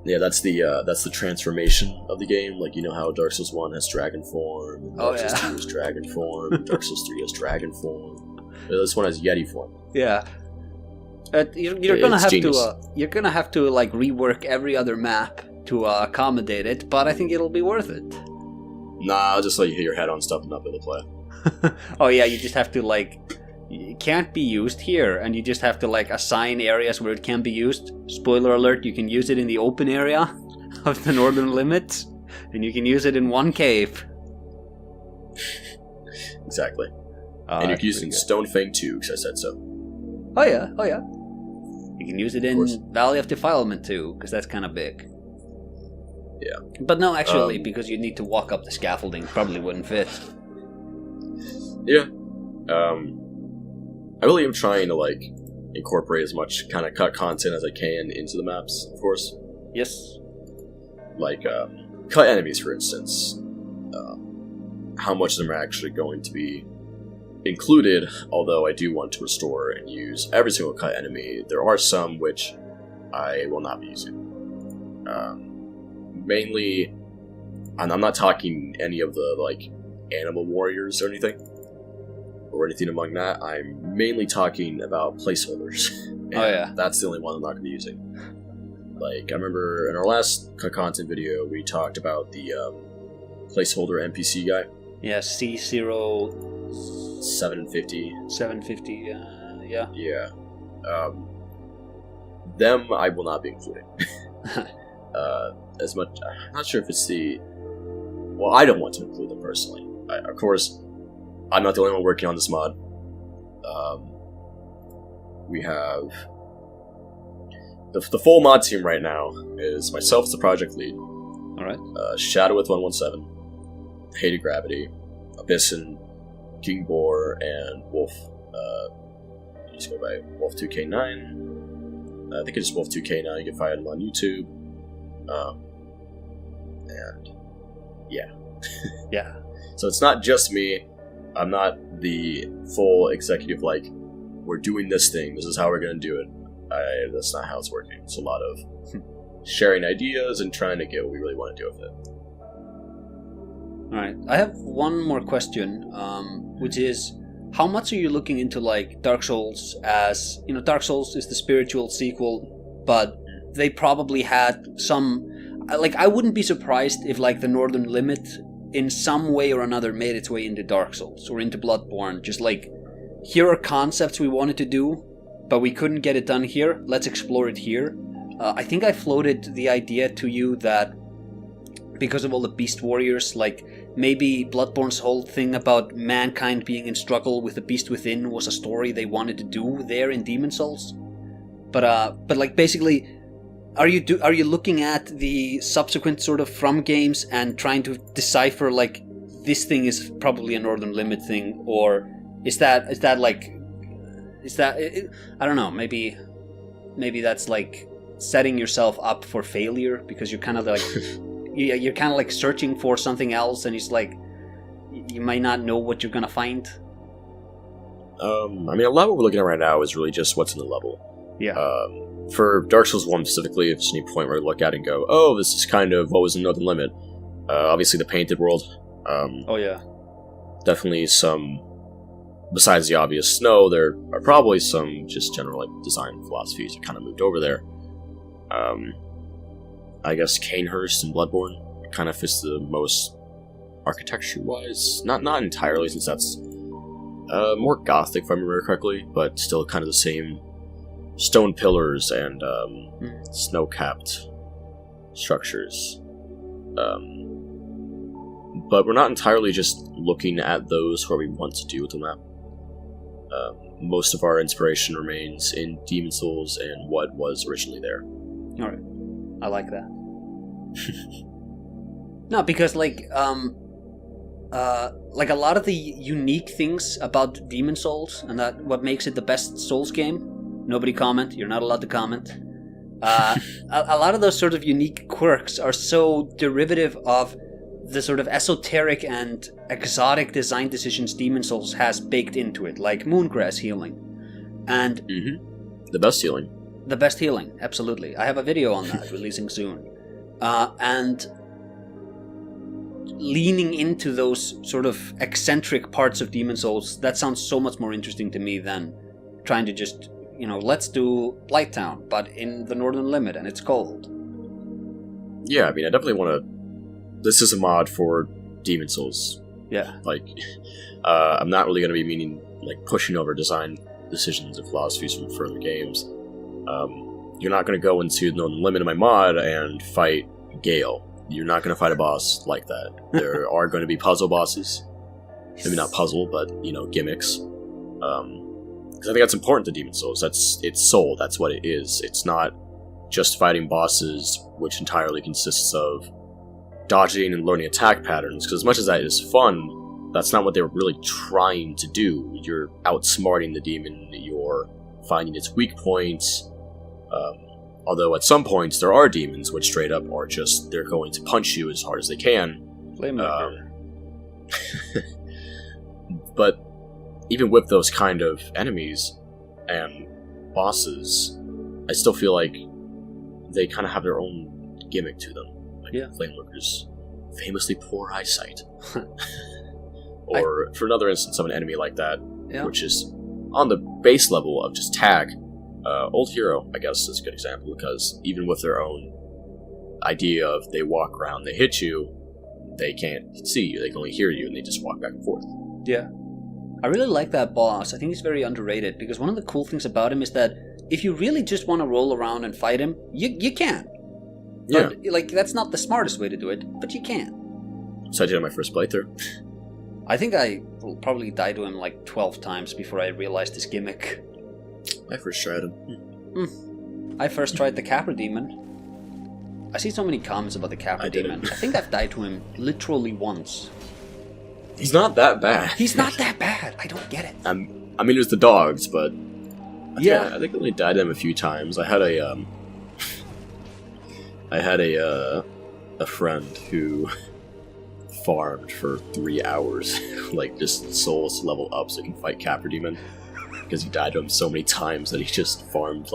Speaker 2: Yeah, that's the transformation of the game. Like, you know how Dark Souls 1 has dragon form, and Dark Souls 2 has dragon form, and Dark Souls 3 has dragon form. This one has Yeti form.
Speaker 1: Yeah. You're gonna have to like rework every other map to accommodate it, but I think it'll be worth it.
Speaker 2: Nah, I'll just let you hit your head on stuff and not be able to play.
Speaker 1: Oh yeah, you just have to like, it can't be used here, and you just have to like assign areas where it can be used. Spoiler alert, you can use it in the open area of the northern limits, and you can use it in one cave.
Speaker 2: Exactly. And you can use it in Stonefang 2, because I said so.
Speaker 1: Oh yeah. You can use it in Valley of Defilement too, because that's kind of big.
Speaker 2: Yeah.
Speaker 1: But no, actually, because you need to walk up the scaffolding, probably wouldn't fit.
Speaker 2: Yeah. I really am trying to like incorporate as much kind of cut content as I can into the maps, of course.
Speaker 1: Yes.
Speaker 2: Like cut enemies, for instance. How much of them are actually going to be included, although I do want to restore and use every single cut enemy. There are some which I will not be using. Mainly, and I'm not talking any of the like animal warriors or anything among that. I'm mainly talking about placeholders. And that's the only one I'm not going to be using. Like, I remember in our last content video, we talked about the placeholder NPC guy.
Speaker 1: Yeah, C0...
Speaker 2: 750.
Speaker 1: 750, yeah.
Speaker 2: Yeah. Them I will not be including. As much... I'm not sure if it's the... Well, I don't want to include them personally. Of course, I'm not the only one working on this mod. We have... The full mod team right now is myself as the project lead.
Speaker 1: Alright.
Speaker 2: Shadow with 117. TheHatedGravity. Abyssin. Kingbore and Wolf. You just go by Wolf2K9. I think it's Wolf2K9. You can find him on YouTube. And yeah.
Speaker 1: Yeah.
Speaker 2: So it's not just me. I'm not the full executive, like, we're doing this thing, this is how we're going to do it. That's not how it's working. It's a lot of sharing ideas and trying to get what we really want to do with it.
Speaker 1: Alright, I have one more question, which is, how much are you looking into, like, Dark Souls as... You know, Dark Souls is the spiritual sequel, but they probably had some... Like, I wouldn't be surprised if, like, the Northern Limit, in some way or another, made its way into Dark Souls, or into Bloodborne. Just, like, here are concepts we wanted to do, but we couldn't get it done here, let's explore it here. I think I floated the idea to you that, because of all the Beast Warriors, like... Maybe Bloodborne's whole thing about mankind being in struggle with the beast within was a story they wanted to do there in Demon Souls. But like basically, are you looking at the subsequent sort of From games and trying to decipher like this thing is probably a Northern Limit thing, or is that I don't know, maybe that's like setting yourself up for failure because you're kind of like. You're kind of like searching for something else, and it's like you might not know what you're gonna find.
Speaker 2: I mean, a lot of what we're looking at right now is really just what's in the level.
Speaker 1: Yeah.
Speaker 2: For Dark Souls 1 specifically, it's any point where we look at it and go, oh, this is kind of what was in Northern Limit. Obviously, the painted world.
Speaker 1: Oh yeah.
Speaker 2: definitely some, besides the obvious snow, there are probably some just general like design philosophies that kind of moved over there. I guess Canehurst and Bloodborne kind of fits the most architecture-wise. Not entirely, since that's more gothic if I remember correctly, but still kind of the same stone pillars and snow-capped structures. But we're not entirely just looking at those where we want to do with the map. Most of our inspiration remains in Demon Souls and what was originally there.
Speaker 1: Alright. I like that. No, because like a lot of the unique things about Demon Souls, and that what makes it the best Souls game. Nobody comment. You're not allowed to comment. A lot of those sort of unique quirks are so derivative of the sort of esoteric and exotic design decisions Demon Souls has baked into it, like moongrass healing. And
Speaker 2: the best healing.
Speaker 1: The best healing, absolutely. I have a video on that releasing soon. And leaning into those sort of eccentric parts of Demon Souls, that sounds so much more interesting to me than trying to just, let's do Blighttown, but in the Northern Limit and it's cold.
Speaker 2: Yeah, I mean, I definitely want to... This is a mod for Demon Souls.
Speaker 1: Yeah.
Speaker 2: Like, I'm not really going to be pushing over design decisions and philosophies from further games. You're not going to go into the Northern Limit in my mod and fight Gale. You're not going to fight a boss like that. There are going to be puzzle bosses. Maybe not puzzle, but, gimmicks. Because I think that's important to Demon Souls. It's soul, that's what it is. It's not just fighting bosses, which entirely consists of dodging and learning attack patterns, because as much as that is fun, that's not what they were really trying to do. You're outsmarting the demon, you're finding its weak points, although at some points there are demons which straight up are just, they're going to punch you as hard as they can. But even with those kind of enemies and bosses, I still feel like they kind of have their own gimmick to them. Flamelurkers, famously poor eyesight. Or for another instance of an enemy like that, which is on the base level of just tag, Old Hero, I guess, is a good example, because even with their own idea of they walk around, they hit you, they can't see you, they can only hear you, and they just walk back and forth.
Speaker 1: Yeah. I really like that boss. I think he's very underrated, because one of the cool things about him is that if you really just want to roll around and fight him, you can. But, that's not the smartest way to do it, but you can.
Speaker 2: So I did on my first playthrough.
Speaker 1: I think I will probably die to him 12 times before I realized his gimmick.
Speaker 2: I first tried him.
Speaker 1: I first tried the Capra Demon. I see so many comments about the Capra Demon. I think I've died to him literally once.
Speaker 2: He's not that bad.
Speaker 1: He's not that bad. I don't get it.
Speaker 2: I mean, it was the dogs, but... I think I only died to him a few times. I had a friend who farmed for 3 hours, just souls level up so he can fight Capra Demon, because he died to him so many times that he just farmed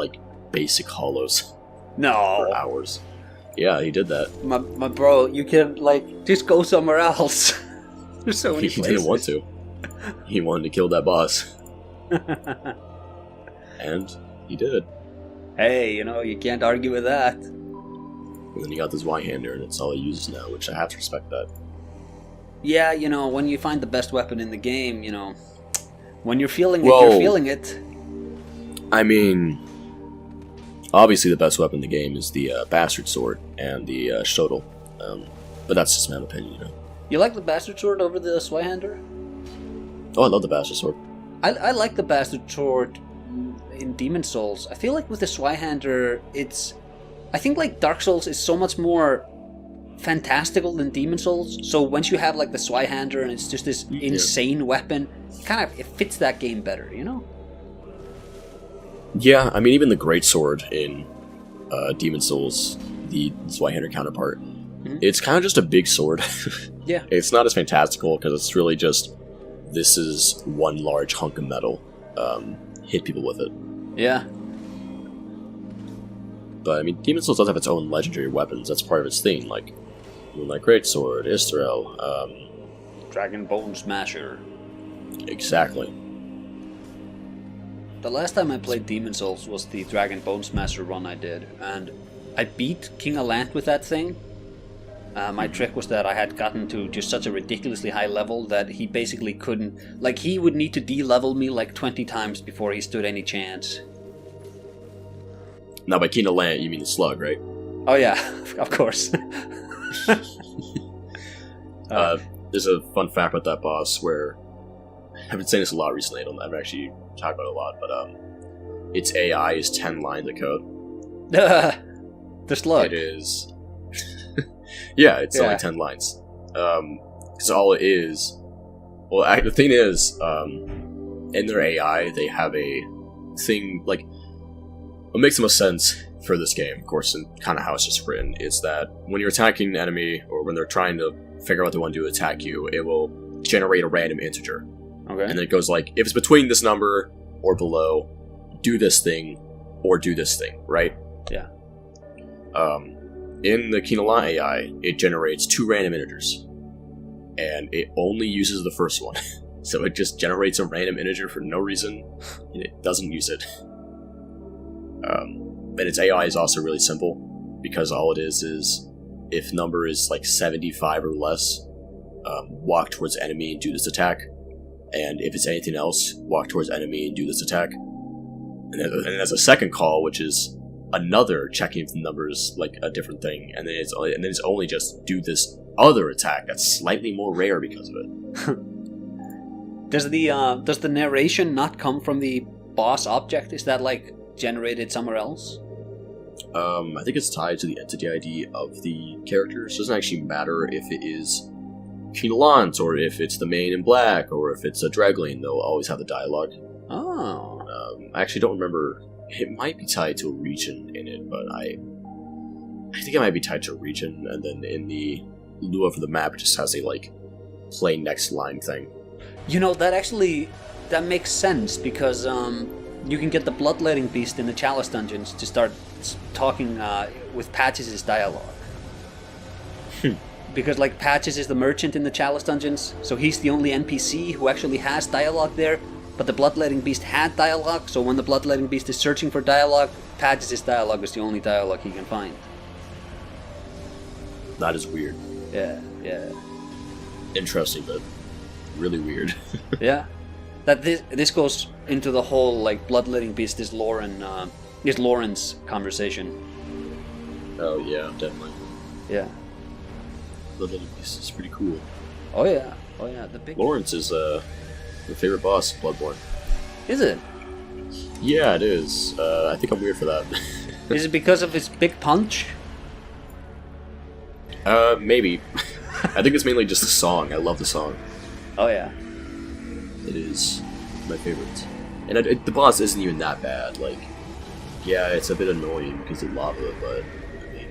Speaker 2: basic hollows for hours. Yeah, he did that.
Speaker 1: My bro, you can just go somewhere else. There's so many places.
Speaker 2: He didn't want to. He wanted to kill that boss. And he did.
Speaker 1: Hey, you can't argue with that.
Speaker 2: And then he got this Y-hander, and it's all he uses now, which I have to respect that.
Speaker 1: Yeah, when you find the best weapon in the game, when you're feeling it, you're feeling it.
Speaker 2: I mean, obviously the best weapon in the game is the Bastard Sword and the Shodel. But that's just my opinion,
Speaker 1: You like the Bastard Sword over the Zweihander?
Speaker 2: Oh, I love the Bastard Sword.
Speaker 1: I like the Bastard Sword in Demon Souls. I feel like with the Zweihander, I think Dark Souls is so much more fantastical than Demon Souls. So once you have the Zweihander and it's just this insane weapon, it fits that game better,
Speaker 2: Yeah, I mean, even the Greatsword in Demon Souls, the Zweihander counterpart, it's kind of just a big sword.
Speaker 1: Yeah.
Speaker 2: It's not as fantastical because it's really just, this is one large hunk of metal. Hit people with it.
Speaker 1: Yeah.
Speaker 2: But, I mean, Demon Souls does have its own legendary weapons. That's part of its theme, Moonlight Greatsword, Israel,
Speaker 1: Dragon Bone Smasher.
Speaker 2: Exactly.
Speaker 1: The last time I played Demon Souls was the Dragon Bone Smasher run I did, and I beat King Alant with that thing. My trick was that I had gotten to just such a ridiculously high level that he basically couldn't... Like, he would need to de-level me like 20 times before he stood any chance.
Speaker 2: Now, by King Alant, you mean the slug, right?
Speaker 1: Oh yeah, of course.
Speaker 2: There's a fun fact about that boss where... I've been saying this a lot recently, I haven't actually talked about it a lot, but its AI is 10 lines of code.
Speaker 1: The slug.
Speaker 2: It is... yeah, it's only 10 lines. Because all it is... Well, the thing is, in their AI, they have a thing, like... What makes the most sense for this game, of course, and kind of how it's just written, is that when you're attacking an enemy, or when they're trying to figure out what they want to do to attack you, it will generate a random integer.
Speaker 1: Okay.
Speaker 2: And it goes like, if it's between this number or below, do this thing or do this thing, right?
Speaker 1: Yeah.
Speaker 2: In the King Alant AI, it generates 2 random integers. And it only uses the first one. So it just generates a random integer for no reason, and it doesn't use it. And its AI is also really simple, because all it is if number is like 75 or less, walk towards enemy and do this attack. And if it's anything else, walk towards enemy and do this attack. And then there's a second call, which is another checking if the numbers like a different thing, and then it's only just do this other attack that's slightly more rare because of it.
Speaker 1: Does the narration not come from the boss object? Is that like generated somewhere else?
Speaker 2: I think it's tied to the entity ID of the character, so it doesn't actually matter if it is King Alant, or if it's the main in black, or if it's a Dregling. They'll always have the dialogue.
Speaker 1: Oh.
Speaker 2: I actually don't remember. It might be tied to a region in it, but I think it might be tied to a region, and then in the Lua for the map, it just has a like play next line thing.
Speaker 1: You know, that makes sense, because you can get the Bloodletting Beast in the Chalice dungeons to start talking with Patches' dialogue. Because, like, Patches is the merchant in the Chalice dungeons, so he's the only NPC who actually has dialogue there, but the Bloodletting Beast had dialogue, so when the Bloodletting Beast is searching for dialogue, Patches' dialogue is the only dialogue he can find.
Speaker 2: That is weird.
Speaker 1: Yeah.
Speaker 2: Interesting, but really weird.
Speaker 1: Yeah. That this goes into the whole, like, Bloodletting Beast is Lauren's conversation.
Speaker 2: Oh, yeah, definitely.
Speaker 1: Yeah.
Speaker 2: Bloodletting Beast is pretty cool.
Speaker 1: Oh yeah. The big.
Speaker 2: Lawrence is my favorite boss in Bloodborne.
Speaker 1: Is it?
Speaker 2: Yeah, it is. I think I'm weird for that.
Speaker 1: Is it because of his big punch?
Speaker 2: Maybe. I think it's mainly just the song. I love the song.
Speaker 1: Oh yeah.
Speaker 2: It is my favorite. And the boss isn't even that bad. Like, yeah, it's a bit annoying because of lava, but I mean,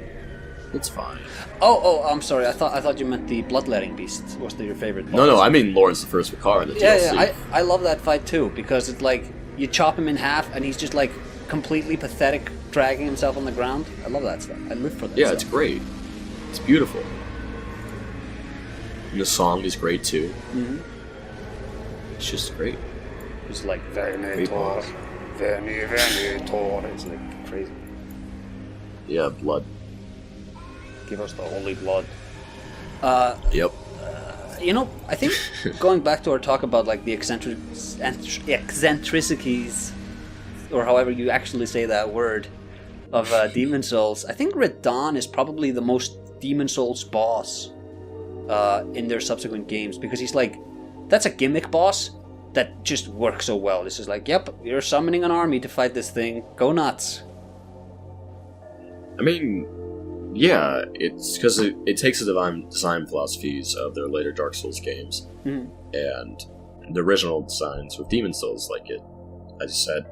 Speaker 2: it's fine.
Speaker 1: Oh, I'm sorry. I thought you meant the Bloodletting Beast was your favorite boss.
Speaker 2: No, I mean Lawrence the First Vicar in the DLC.
Speaker 1: Yeah, I love that fight too, because it's like you chop him in half and he's just like completely pathetic, dragging himself on the ground. I love that stuff. I live for that.
Speaker 2: Yeah,
Speaker 1: stuff.
Speaker 2: it's great. It's beautiful. And the song is great too.
Speaker 1: Mm-hmm.
Speaker 2: It's just great.
Speaker 1: It's like Venator. It's like crazy.
Speaker 2: Yeah, blood.
Speaker 1: Give us the holy blood.
Speaker 2: Yep.
Speaker 1: You know, I think going back to our talk about like the eccentricities, or however you actually say that word, of Demon Souls, I think Red Dawn is probably the most Demon Souls boss in their subsequent games, because he's like, that's a gimmick boss that just works so well. This is like, yep, you're summoning an army to fight this thing. Go nuts.
Speaker 2: I mean, yeah, it's because it takes the design philosophies of their later Dark Souls games,
Speaker 1: Mm-hmm.
Speaker 2: and the original designs with Demon Souls, like it, as you said,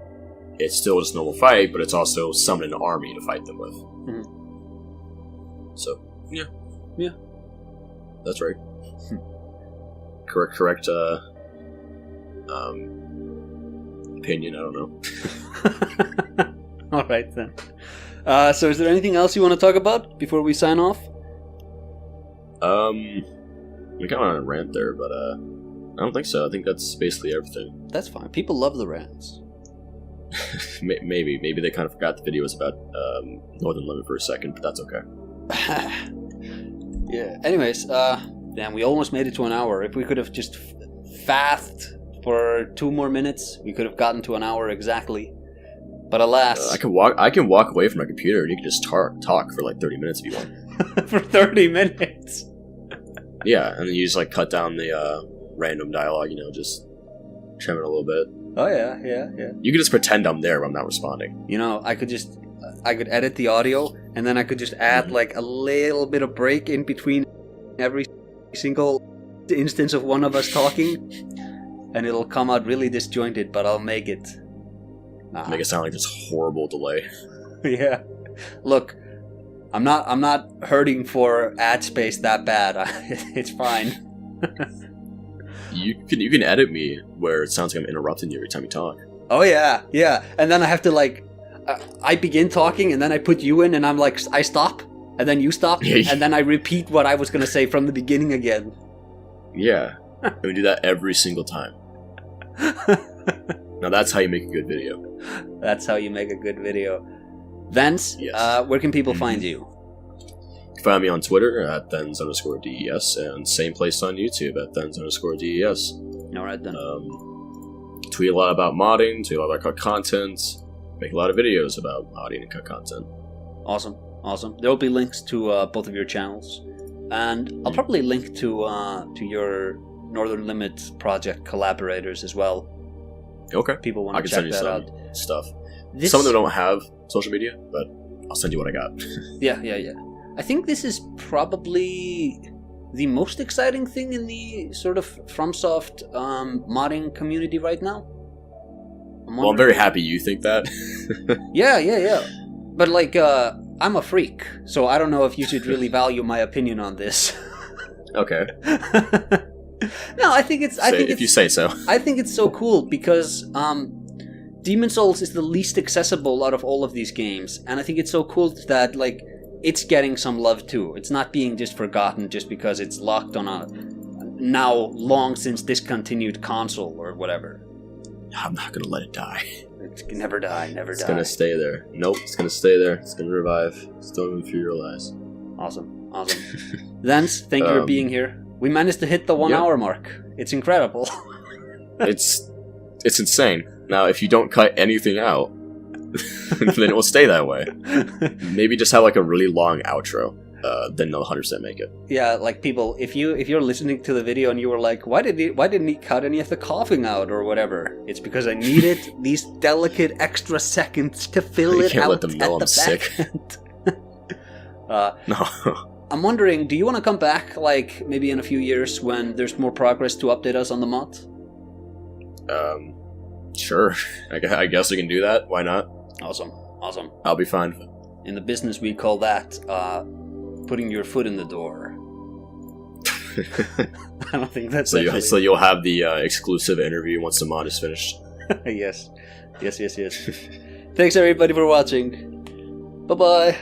Speaker 2: it's still just a normal fight, but it's also summoning an army to fight them with.
Speaker 1: Mm-hmm.
Speaker 2: So, yeah.
Speaker 1: Yeah.
Speaker 2: That's right. Correct, opinion, I don't know.
Speaker 1: Alright then. So is there anything else you want to talk about before we sign off?
Speaker 2: We got on a rant there, but I don't think so. I think that's basically everything.
Speaker 1: That's fine. People love the rants.
Speaker 2: Maybe they kind of forgot the video was about Northern Limit for a second, but that's okay.
Speaker 1: Yeah. Anyways, damn, we almost made it to an hour. If we could have just fathed for 2 more minutes, we could have gotten to an hour exactly. But alas,
Speaker 2: I can walk away from my computer, and you can just talk for like 30 minutes if you want.
Speaker 1: For 30 minutes.
Speaker 2: Yeah, and then you just like cut down the random dialogue. Just trim it a little bit.
Speaker 1: Oh yeah.
Speaker 2: You can just pretend I'm there when I'm not responding.
Speaker 1: I could edit the audio, and then I could just add like a little bit of break in between every single instance of one of us talking, and it'll come out really disjointed, but I'll make it.
Speaker 2: Make it sound like this horrible delay.
Speaker 1: Yeah. Look, I'm not hurting for ad space that bad. It's fine.
Speaker 2: You can edit me where it sounds like I'm interrupting you every time you talk.
Speaker 1: Oh yeah. And then I have to like, I begin talking and then I put you in and I'm like, I stop and then you stop and then I repeat what I was gonna say from the beginning again.
Speaker 2: Yeah, and we do that every single time. Now that's how you make a good video.
Speaker 1: That's how you make a good video. Vince,
Speaker 2: yes.
Speaker 1: Where can people find you?
Speaker 2: You can find me on Twitter at Thens_DES and same place on YouTube at Thens_DES.
Speaker 1: Alright then.
Speaker 2: Tweet a lot about modding, tweet a lot about cut content, make a lot of videos about modding and cut content.
Speaker 1: Awesome. There will be links to both of your channels. And I'll probably link to your Northern Limit project collaborators as well.
Speaker 2: Okay.
Speaker 1: People want to check that out.
Speaker 2: Stuff. Some of them don't have social media, but I'll send you what I got.
Speaker 1: Yeah. I think this is probably the most exciting thing in the sort of FromSoft modding community right now.
Speaker 2: I'm very happy you think that.
Speaker 1: Yeah. But like, I'm a freak, so I don't know if you should really value my opinion on this.
Speaker 2: Okay.
Speaker 1: No, I think it's.
Speaker 2: If you say so.
Speaker 1: I think it's so cool because Demon's Souls is the least accessible out of all of these games, and I think it's so cool that like it's getting some love too. It's not being just forgotten just because it's locked on a now long since discontinued console or whatever.
Speaker 2: I'm not gonna let it die.
Speaker 1: It's never die.
Speaker 2: It's gonna stay there. Nope, it's gonna stay there. It's gonna revive. Just don't even fear your lies.
Speaker 1: Awesome. Lance, thank you for being here. We managed to hit the 1 hour mark. It's incredible.
Speaker 2: It's insane. Now, if you don't cut anything out, then it will stay that way. Maybe just have like a really long outro. Then they'll 100% make it.
Speaker 1: Yeah, like people, if you're listening to the video and you were like, why didn't he cut any of the coughing out or whatever? It's because I needed these delicate extra seconds to fill it out
Speaker 2: let them know
Speaker 1: at the
Speaker 2: I'm sick.
Speaker 1: No. I'm wondering, do you want to come back, like, maybe in a few years when there's more progress to update us on the mod?
Speaker 2: Sure. I guess we can do that. Why not?
Speaker 1: Awesome.
Speaker 2: I'll be fine.
Speaker 1: In the business, we call that, putting your foot in the door. I don't think that's
Speaker 2: so you'll have the exclusive interview once the mod is finished.
Speaker 1: Yes. Thanks, everybody, for watching. Bye-bye.